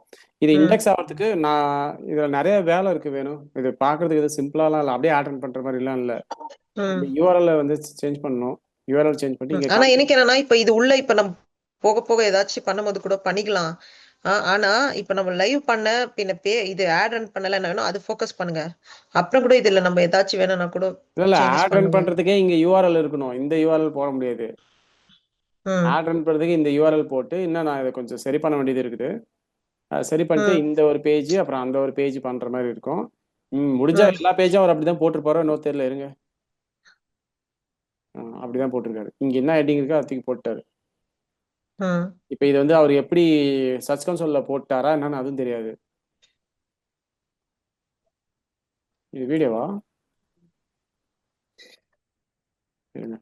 இது ம். இண்டெக்ஸ் ஆகிறதுக்கு நான் இதுல நிறைய வேலை இருக்கு வேணும். இது பாக்குறதுக்கு இது சிம்பிளாலாம் இல்லை. அப்படியே ஆட் ரன் பண்ற மாதிரி எல்லாம் இல்லை. இந்த ம். யூஆர்எல் வந்து சேஞ்ச் பண்ணணும். யூஆர்எல் சேஞ்ச் பண்ணி இங்க ஆனா எனக்கு என்னன்னா, இப்ப இது உள்ள இப்ப நம்ம போக போக ஏதாச்சும் பண்ணும்போது கூட பண்ணிக்கலாம். ஆனா இப்ப நம்ம லைவ் பண்ண பின்ன இது ஆட் ரன் பண்ணல என்ன வேணும் அது ஃபோக்கஸ் பண்ணுங்க. அப்புறம் கூட இதுல நம்ம ஏதாச்சும் வேணும்னா கூட இல்ல இல்ல சேஞ்சஸ் ஆட் ரன் பண்ணுங்க. பண்றதுக்கே இங்க யூஆர்எல் இருக்கணும். இந்த யூஆர்எல் போட முடியாது. ம். ஆட் ரன் பண்றதுக்கு இந்த யூஆர்எல் போட்டு இன்னும் நான் இதை கொஞ்சம் சரி பண்ண வேண்டியது இருக்குது. சரி பண்ணிட்டு ம். இந்த ஒரு பேஜ் அப்புறம் அந்த ஒரு பேஜ் பண்ற மாதிரி இருக்கும். முடிஞ்சா ம். எல்லா பேஜும் அவர் அப்படிதான் போட்டுருப்பாரோ இன்னும் தெரியல. இருங்க. அப்படிதான் போட்டிருக்காரு. இங்க என்ன ஹெட்டிங் இருக்கோ அதை தூக்கி போட்டாரு. ம். இப்ப இது வந்து அவர் எப்படி சர்ச் கன்சோல்ல போட்டாரா என்னன்னு அதுவும் தெரியாது. இது வீடியோவா? இருங்க.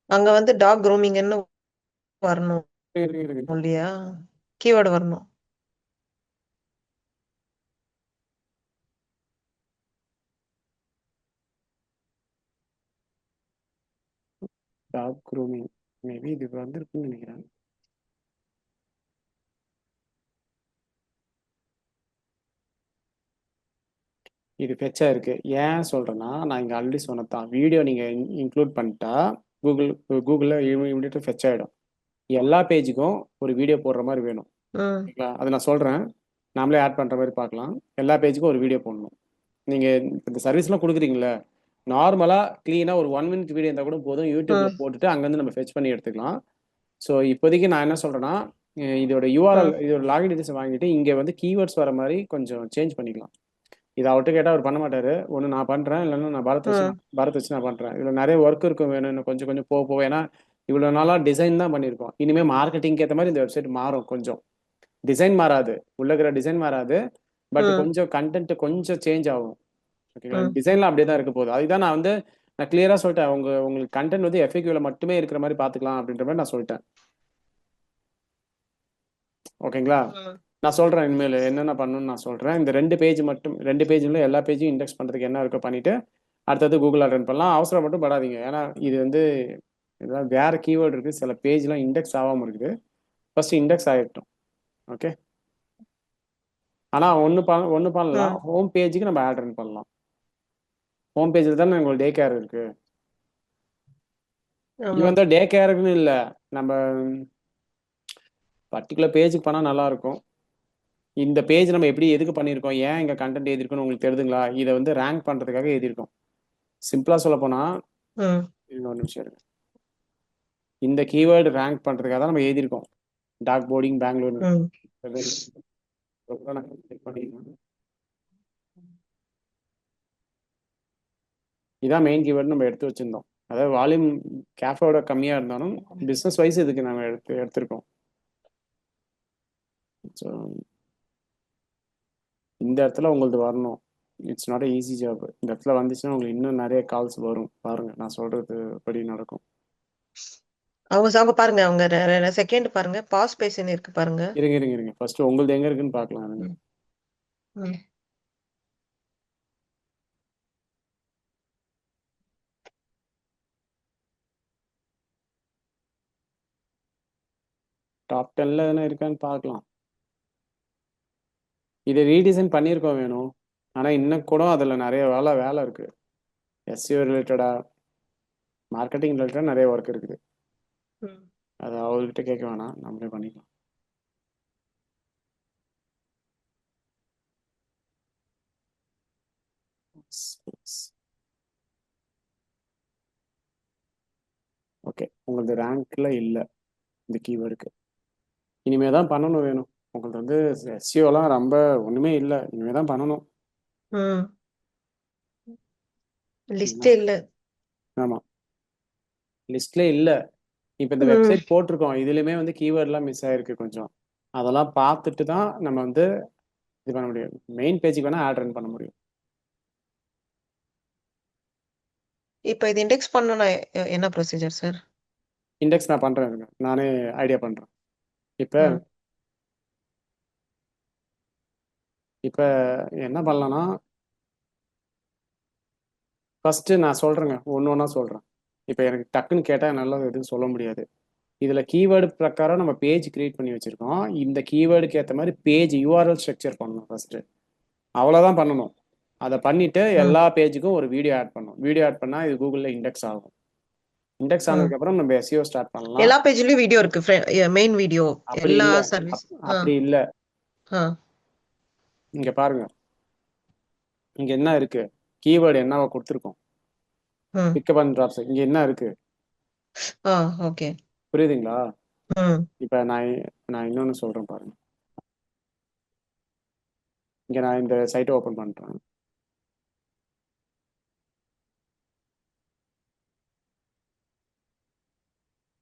அங்க வந்து டாக் க்ரூமிங்னு வரணும் இருங்க, இருங்க, இருங்க. இல்லையா? கீவேர்டு வரணும். டாக் க்ரூமிங் மேபி இது வந்திருக்குன்னு நினைக்கிறேன். இது ஃபெச் ஆயிருக்கு. ஏன் சொல்றேன்னா, நான் இங்க ஆல்ரெடி சொன்னது தான். வீடியோ நீங்க இன்க்ளூட் பண்ணிட்டா, கூகுள்ல இமிடியேட்டா ஃபெச் ஆயிடும். எல்லா பேஜுக்கும் ஒரு வீடியோ போடுற மாரி வேணும். ம். ஓகேங்களா? அது நான் சொல்றேன். நாமளே ஆட் பண்ற மாரி பார்க்கலாம். எல்லா பேஜுக்கும் ஒரு வீடியோ போடணும். நீங்க இந்த சர்வீஸ்லாம் குடுக்குறீங்கல்ல, நார்மலா கிளீனா ஒரு 1 மினிட் வீடியோ இருந்தா கூட போதும். YouTubeல ம். போட்டுட்டு அங்கருந்து நம்ம ஃபெச் பண்ணி எடுத்துக்கலாம். ஸோ இப்போதைக்கு நான் என்ன சொல்றேன்னா, இதோட ம். இதோட லாகின் டீடைல்ஸ வாங்கிட்டு, இங்க வந்து கீவேர்ட்ஸ் வர மாரி கொஞ்சம் சேஞ்ச் பண்ணிக்கலாம். இத அவர்ட்ட கேட்டா அவர் பண்ண மாட்டாரு. ஒண்ணு நான் பண்றேன். இல்லன்னா நான் ம். பாரத் வச்சு நான் பண்றேன். இதுல நெறைய ஒர்க் இருக்கும் வேணும். இன்னும் கொஞ்சம் கொஞ்சம் போக போக ஏன்னா, இவ்வளோ நாளா டிசைன் தான் பண்ணியிருக்கோம். இனிமே மார்க்கெட்டிங்க்கு ஏத்த மாரி இந்த வெப்சைட் மாறும் கொஞ்சம். டிசைன் மாறாது. உள்ள இருக்கிற டிசைன் மாறாது. பட் ம். கொஞ்சம் கன்டென்ட் கொஞ்சம் சேஞ்ச் ஆகும். ஓகேங்களா? ம். டிசைன்லாம் அப்படியே தான் இருக்க போகுது. அதுதான் நான் கிளியரா சொல்லிட்டேன். உங்களுக்கு கன்டென்ட் வந்து FAQல மட்டுமே இருக்கிற மாரி பார்த்துக்கலாம் அப்படின்ற மாரி நான் சொல்லிட்டேன். ஓகேங்களா? ம். நான் சொல்றேன் இனிமேலு என்னென்ன பண்ணணும்னு நான் சொல்றேன். இந்த 2 பேஜ்ல எல்லா பேஜையும் இண்டெக்ஸ் பண்றதுக்கு என்ன இருக்கோ பண்ணிட்டு, அடுத்தது கூகுள் அட்டெண்ட் பண்ணலாம். அவசரம் மட்டும் படாதீங்க. ஏன்னா இது வந்து இதெல்லாம் வேற கீவேர்ட் இருக்கு. சில பேஜ்லாம் இண்டெக்ஸ் ஆகாம இருக்குது. ஃபர்ஸ்ட் இண்டெக்ஸ் ஆயிரட்டும். ஓகே. ஆனா ஒண்ணு பண்ணலாம். ம். ஹோம் பேஜுக்கு நம்ம ஆட் ரன் பண்ணலாம். ஹோம் பேஜ்ல தானே உங்களுக்கு டே கேர் இருக்கு. ஆமா. ஈவன் தான் டே கேருக்குன்னு இல்ல. நம்ம பர்டிகுலர் பேஜுக்கு பண்ணா நல்லா இருக்கும். இந்த பேஜ் நம்ம எப்படி எதுக்கு பண்ணியிருக்கோம்? ஏன் இங்க கண்டென்ட் எழுதியிருக்கோம்னு உங்களுக்கு தெரியுதுங்களா? இத வந்து ரேங்க் பண்றதுக்காக எழுதியிருக்கோம். சிம்பிளா சொல்லப்போனா, ம். இருங்க ஒரு நிமிஷம் இருங்க. இந்த கீவேர்டு ரேங்க் பண்றதுக்காக தான் நம்ம எழுதியிருக்கோம். Dog boarding Bangalore. ம். இதான் மெயின் கீவேர்டு நம்ம எடுத்து வச்சிருந்தோம். அதாவது வால்யூம் கேஃபோட கம்மியா இருந்தாலும் பிசினஸ் வைஸ் இதுக்கு நம்ம எடுத்திருக்கோம். ஸோ இந்த இடத்துல உங்களுக்கு வரணும். It's not easy job. இந்த இடத்துல வந்துச்சுன்னா உங்களுக்கு இன்னும் நிறைய கால்ஸ் வரும். பாருங்க நான் சொல்றது படி நடக்கும். அவங்க பாருங்க. அவங்க செகண்ட் பாருங்க. பாஸ் பேசுன்னு இருக்கு பாருங்க. இருங்க. ஃபர்ஸ்ட் உங்களுது எங்க இருக்குன்னு பார்க்கலாம். ம். ம். டாப் 10ல எதனா இருக்கான்னு பார்க்கலாம். இதை ரீடிசைன் பண்ணியிருக்கோம் வேணும். ஆனா இன்னும் கூட அதுல நிறைய வேலை இருக்கு. SEO ரிலேட்டடா, மார்க்கெட்டிங் ரிலேட்டடா நிறைய ஒர்க் இருக்குது. ம். அது அவர்கிட்ட கேட்க வேணாம், நம்மளே பண்ணிக்கலாம். ஓகே, உங்களது ரேங்க்ல இல்ல இந்த கீவேர்டுக்கு. இனிமே தான் பண்ணணும் வேணும். உங்களுக்கு வந்து SEOலாம் ரொம்ப ஒண்ணுமே இல்லை. இனிமே தான் பண்ணணும். ம். சரிங்களா? லிஸ்டே இல்ல. ஆமா, லிஸ்ட்ல இல்ல. இப்ப இந்த ம். வெப்சைட் போட்டிருக்கோம். இதுலயுமே வந்து கீவேர்ட்லாம் மிஸ் ஆயிருக்கு கொஞ்சம். அதெல்லாம் பார்த்துட்டு தான் நம்ம வந்து இது பண்ண முடியும். மெயின் பேஜுக்கு வேணா ஆட் ரன் பண்ண முடியும். இப்ப இது இண்டெக்ஸ் பண்ணனும்னா என்ன ப்ரொசீஜர் சார்? இண்டெக்ஸ் நான் பண்றேன் இருங்க. நானே ஐடியா பண்றேன். இப்ப ம். இப்ப என்ன பண்ணலாம்னா, ஃபர்ஸ்ட் நான் சொல்றேங்க. ஒண்ணா சொல்றேன். இப்ப எனக்கு டக்குன்னு கேட்டா என்னால எதுவும் சொல்ல முடியாது. இதுல கீவேர்டு பிரகாரம் நம்ம பேஜ் கிரியேட் பண்ணி வச்சிருக்கோம். இந்த கீவேர்டுக்கு ஏத்த மாதிரி பேஜ் URL ஸ்ட்ரக்சர் பண்ணணும் ஃபர்ஸ்ட். அவ்வளவுதான் பண்ணணும். அதை பண்ணிட்டு ம். எல்லா பேஜுக்கும் ஒரு வீடியோ ஆட் பண்ணணும். வீடியோ ஆட் பண்ணா இது கூகுள்ல இண்டெக்ஸ் ஆகும். இண்டெக்ஸ் ம். ஆனதுக்கு அப்புறம் நம்ம SEO ஸ்டார்ட் பண்ணலாம். எல்லா பேஜ்லயும் வீடியோ இருக்கு. மெயின் வீடியோ அப்படி எல்லா இல்ல. சர்வீஸ். ஆ. அப்படி இல்ல. ஆ. இங்க பாருங்க. இங்க என்ன இருக்கு? கீவேர்டு என்னவா கொடுத்துருக்கோம்? ம். Pickup and drops. இங்க என்ன இருக்கு? ஆ. ஓகே. புரியுதுங்களா? ம். இப்ப நான் இன்னொன்னு சொல்றேன் பாருங்க. இங்க நான் இந்த சைட்டை ஓபன் பண்றேன்.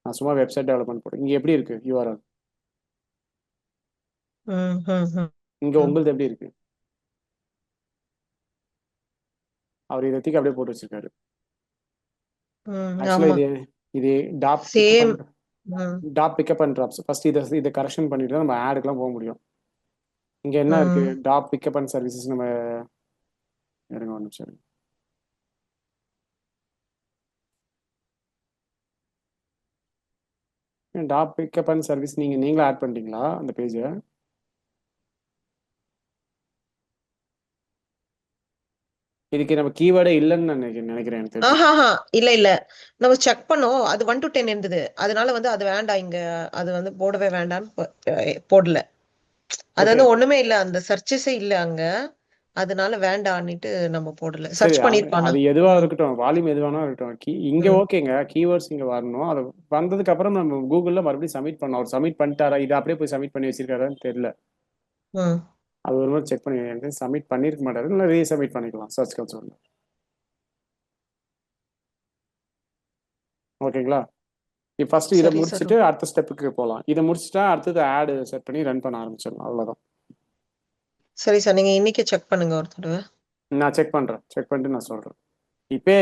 நான் சும்மா வெப்சைட் டெவலப்மெண்ட் போடுறேன். இங்க எப்படி இருக்கு URL? ம். ம். ம். இங்க ம். உங்களுது எப்படி இருக்கு? அவர் இதை தூக்கி அப்படியே போட்டு வச்சிருக்காரு. ம். ஆக்சுவலா ஆமா. இது டாப் பிக்கப் சேம். அண்ட் ம். டிராப்ஸ். ஃபர்ஸ்ட் இதை கரெக்ஷன் பண்ணிட்டு தான் நம்ம ஆடுக்கெல்லாம் போக முடியும். இங்க என்ன இருக்கு? ம். Top pickup and services. நம்ம இருங்க ஒரு நிமிஷம். டாப் பிக்கப் அண்ட் சர்வீஸ் நீங்களே ஆட் பண்ணிட்டீங்களா அந்த பேஜை? இதுக்கு நம்ம கீவேர்டே இல்லைன்னு நான் நினைக்கிறேன் எனக்கு தெரிஞ்சு. ஆஹாஹா இல்ல இல்ல நம்ம செக் பண்ணோம், அது 1 to 10 இருந்தது. அதனால வந்து அது வேண்டாம், இங்க அது வந்து போடவே வேண்டாம்னு போடல. அது ஓகே வந்து ஒண்ணுமே இல்ல, அந்த சர்ச்சஸே இல்ல அங்க. அதனால வேண்டான்னுட்டு நம்ம போடல. சரி, சர்ச் பண்ணிருப்பானா. அது எதுவா ம் இருக்கட்டும், வால்யூம் எதுவானா இருக்கட்டும். இங்க ம் ஓகேங்க, கீவேர்ட்ஸ் இங்க வரணும். அது வந்ததுக்கு அப்புறம் நம்ம கூகுள்ல மறுபடியும் சப்மிட் பண்ணோம். அவர் சப்மிட் பண்ணிட்டாரா, இதை அப்படியே போய் சப்மிட் பண்ணி வச்சிருக்காரான்னு தெரியல. ம் அது ஒரு மாதிரி செக் பண்ணி சப்மிட் பண்ணிருக்க மாட்டாரு, இல்லை ரீசப்மிட் பண்ணிக்கலாம் சர்ச் கன்சோல்ல. ஓகேங்களா? இப்போ ஃபர்ஸ்ட் இதை சரி சார். முடிச்சுட்டு அடுத்த ஸ்டெப்புக்கு போகலாம். இதை முடிச்சுட்டா அடுத்தது ஆடு செட் பண்ணி ரன் பண்ண ஆரம்பிச்சிடலாம். அவ்வளோதான். சரி சார், நீங்க இன்னைக்கே செக் பண்ணுங்க ஒரு தடவை. நான் செக் பண்றேன், செக் பண்ணிட்டு நான் சொல்றேன். இப்போ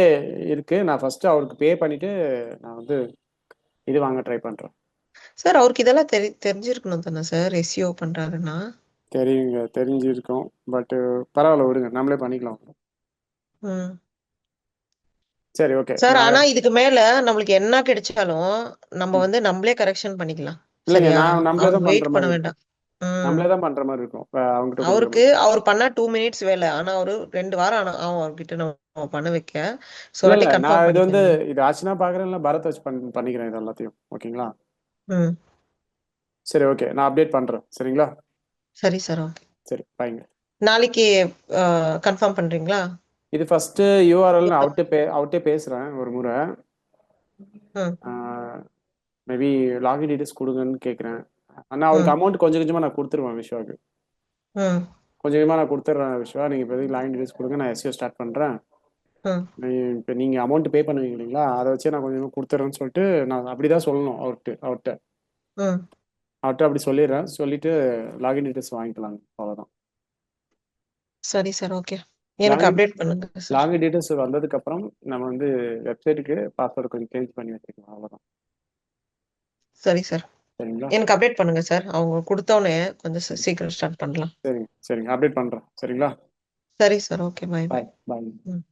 இருக்கு, நான் ஃபர்ஸ்ட் அவருக்கு பே பண்ணிட்டு நான் வந்து இது வாங்க ட்ரை பண்றேன். சார் அவருக்கு இதெல்லாம் தெரிஞ்சிருக்கணும் தானே சார், எஸ்இஓ பண்றாருன்னா. தெரியுங்க, தெரிஞ்சிருக்கோம். பட் பரவாயில்ல, விடுங்க, நம்மளே பண்ணிக்கலாம். ம் சரி, ஓகே. சார் நான் ஆனா இதுக்கு மேல நம்மளுக்கு என்ன கிடைச்சாலும் நம்ம வந்து நம்மளே கரெக்ஷன் பண்ணிக்கலாம். இல்லைங்க, சரியா? நான் நம்மளே அவங்க தான் பண்ற வெயிட் பண்ண மாதிரி இருக்கும். வேண்டாம். ம் நம்மளே தான் பண்ற மாதிரி இருக்கும். அவங்ககிட்ட கொடுக்குற அவருக்கு மாதிரி. அவர் பண்ணா 2 மினிட்ஸ் வேலை, ஆனா அவரு 2 வாரம் ஆகும் அவர்கிட்ட நம்ம பண்ண வைக்க. ஸோ இல்ல வாட்டி இல்ல, நான் கன்ஃபார்ம் இது வந்து பண்ணிக்கோங்க. இது ஆச்சுன்னா பாக்குறேன், இல்லை பரத் வச்சு பண்ணிக்கிறேன் இது எல்லாத்தையும். ஓகேங்களா? ம் சரி, ஓகே, நான் அப்டேட் பண்றேன். சரிங்களா? சரி சார், ஓகே. சரி, பாய்ங்க. நாளைக்கு கன்ஃபார்ம் பண்றீங்களா? இது ஃபர்ஸ்ட் யூஆர்எல் நான் அவட்டே பேசுறேன் ஒரு முறை. ம் மேபி லாகின் டீடைல்ஸ் கொடுங்கன்னு கேட்குறேன். ஆனால் அவருக்கு ம் அமௌண்ட் கொஞ்சம் கொஞ்சமாக நான் கொடுத்துருவேன் விஸ்வாக்கு. ம் கொஞ்சம் கொஞ்சமாக நான் கொடுத்துட்றேன் விஸ்வா. நீங்கள் இப்போதைக்கு லாகின் டீடைல்ஸ் கொடுங்க, நான் எஸ்சிஓ ஸ்டார்ட் பண்ணுறேன். ம் இப்போ நீங்கள் அமௌண்ட் பே பண்ணுவீங்க இல்லைங்களா, அதை வச்சு நான் கொஞ்சமாக கொடுத்துட்றேன்னு சொல்லிட்டு நான் அப்படி தான் சொல்லணும் அவர்கிட்ட. ம் அப்படி சொல்லிடுறேன். சொல்லிட்டு லாகின் டீடைல்ஸ் வாங்கிக்கலாம், அவ்வளோதான். சரி சார், ஓகே. எனக்கு லாகின் அப்டேட் பண்ணுங்க சார். லாகின் டீடைல்ஸ் வந்ததுக்கப்புறம் நம்ம வந்து வெப்சைட்டுக்கு பாஸ்வேர்டு கொஞ்சம் சேஞ்ச் பண்ணி வச்சுக்கலாம், அவ்வளோதான். சரி சார், சரிங்களா? எனக்கு அப்டேட் பண்ணுங்க சார். அவங்க கொடுத்தோன்னே கொஞ்சம் சீக்கிரம் ஸ்டார்ட் பண்ணலாம். சரிங்க, சரிங்க, அப்டேட் பண்ணுறேன். சரிங்களா? சரி சார், ஓகே. பாய் பாய். பாய் பாய். ம்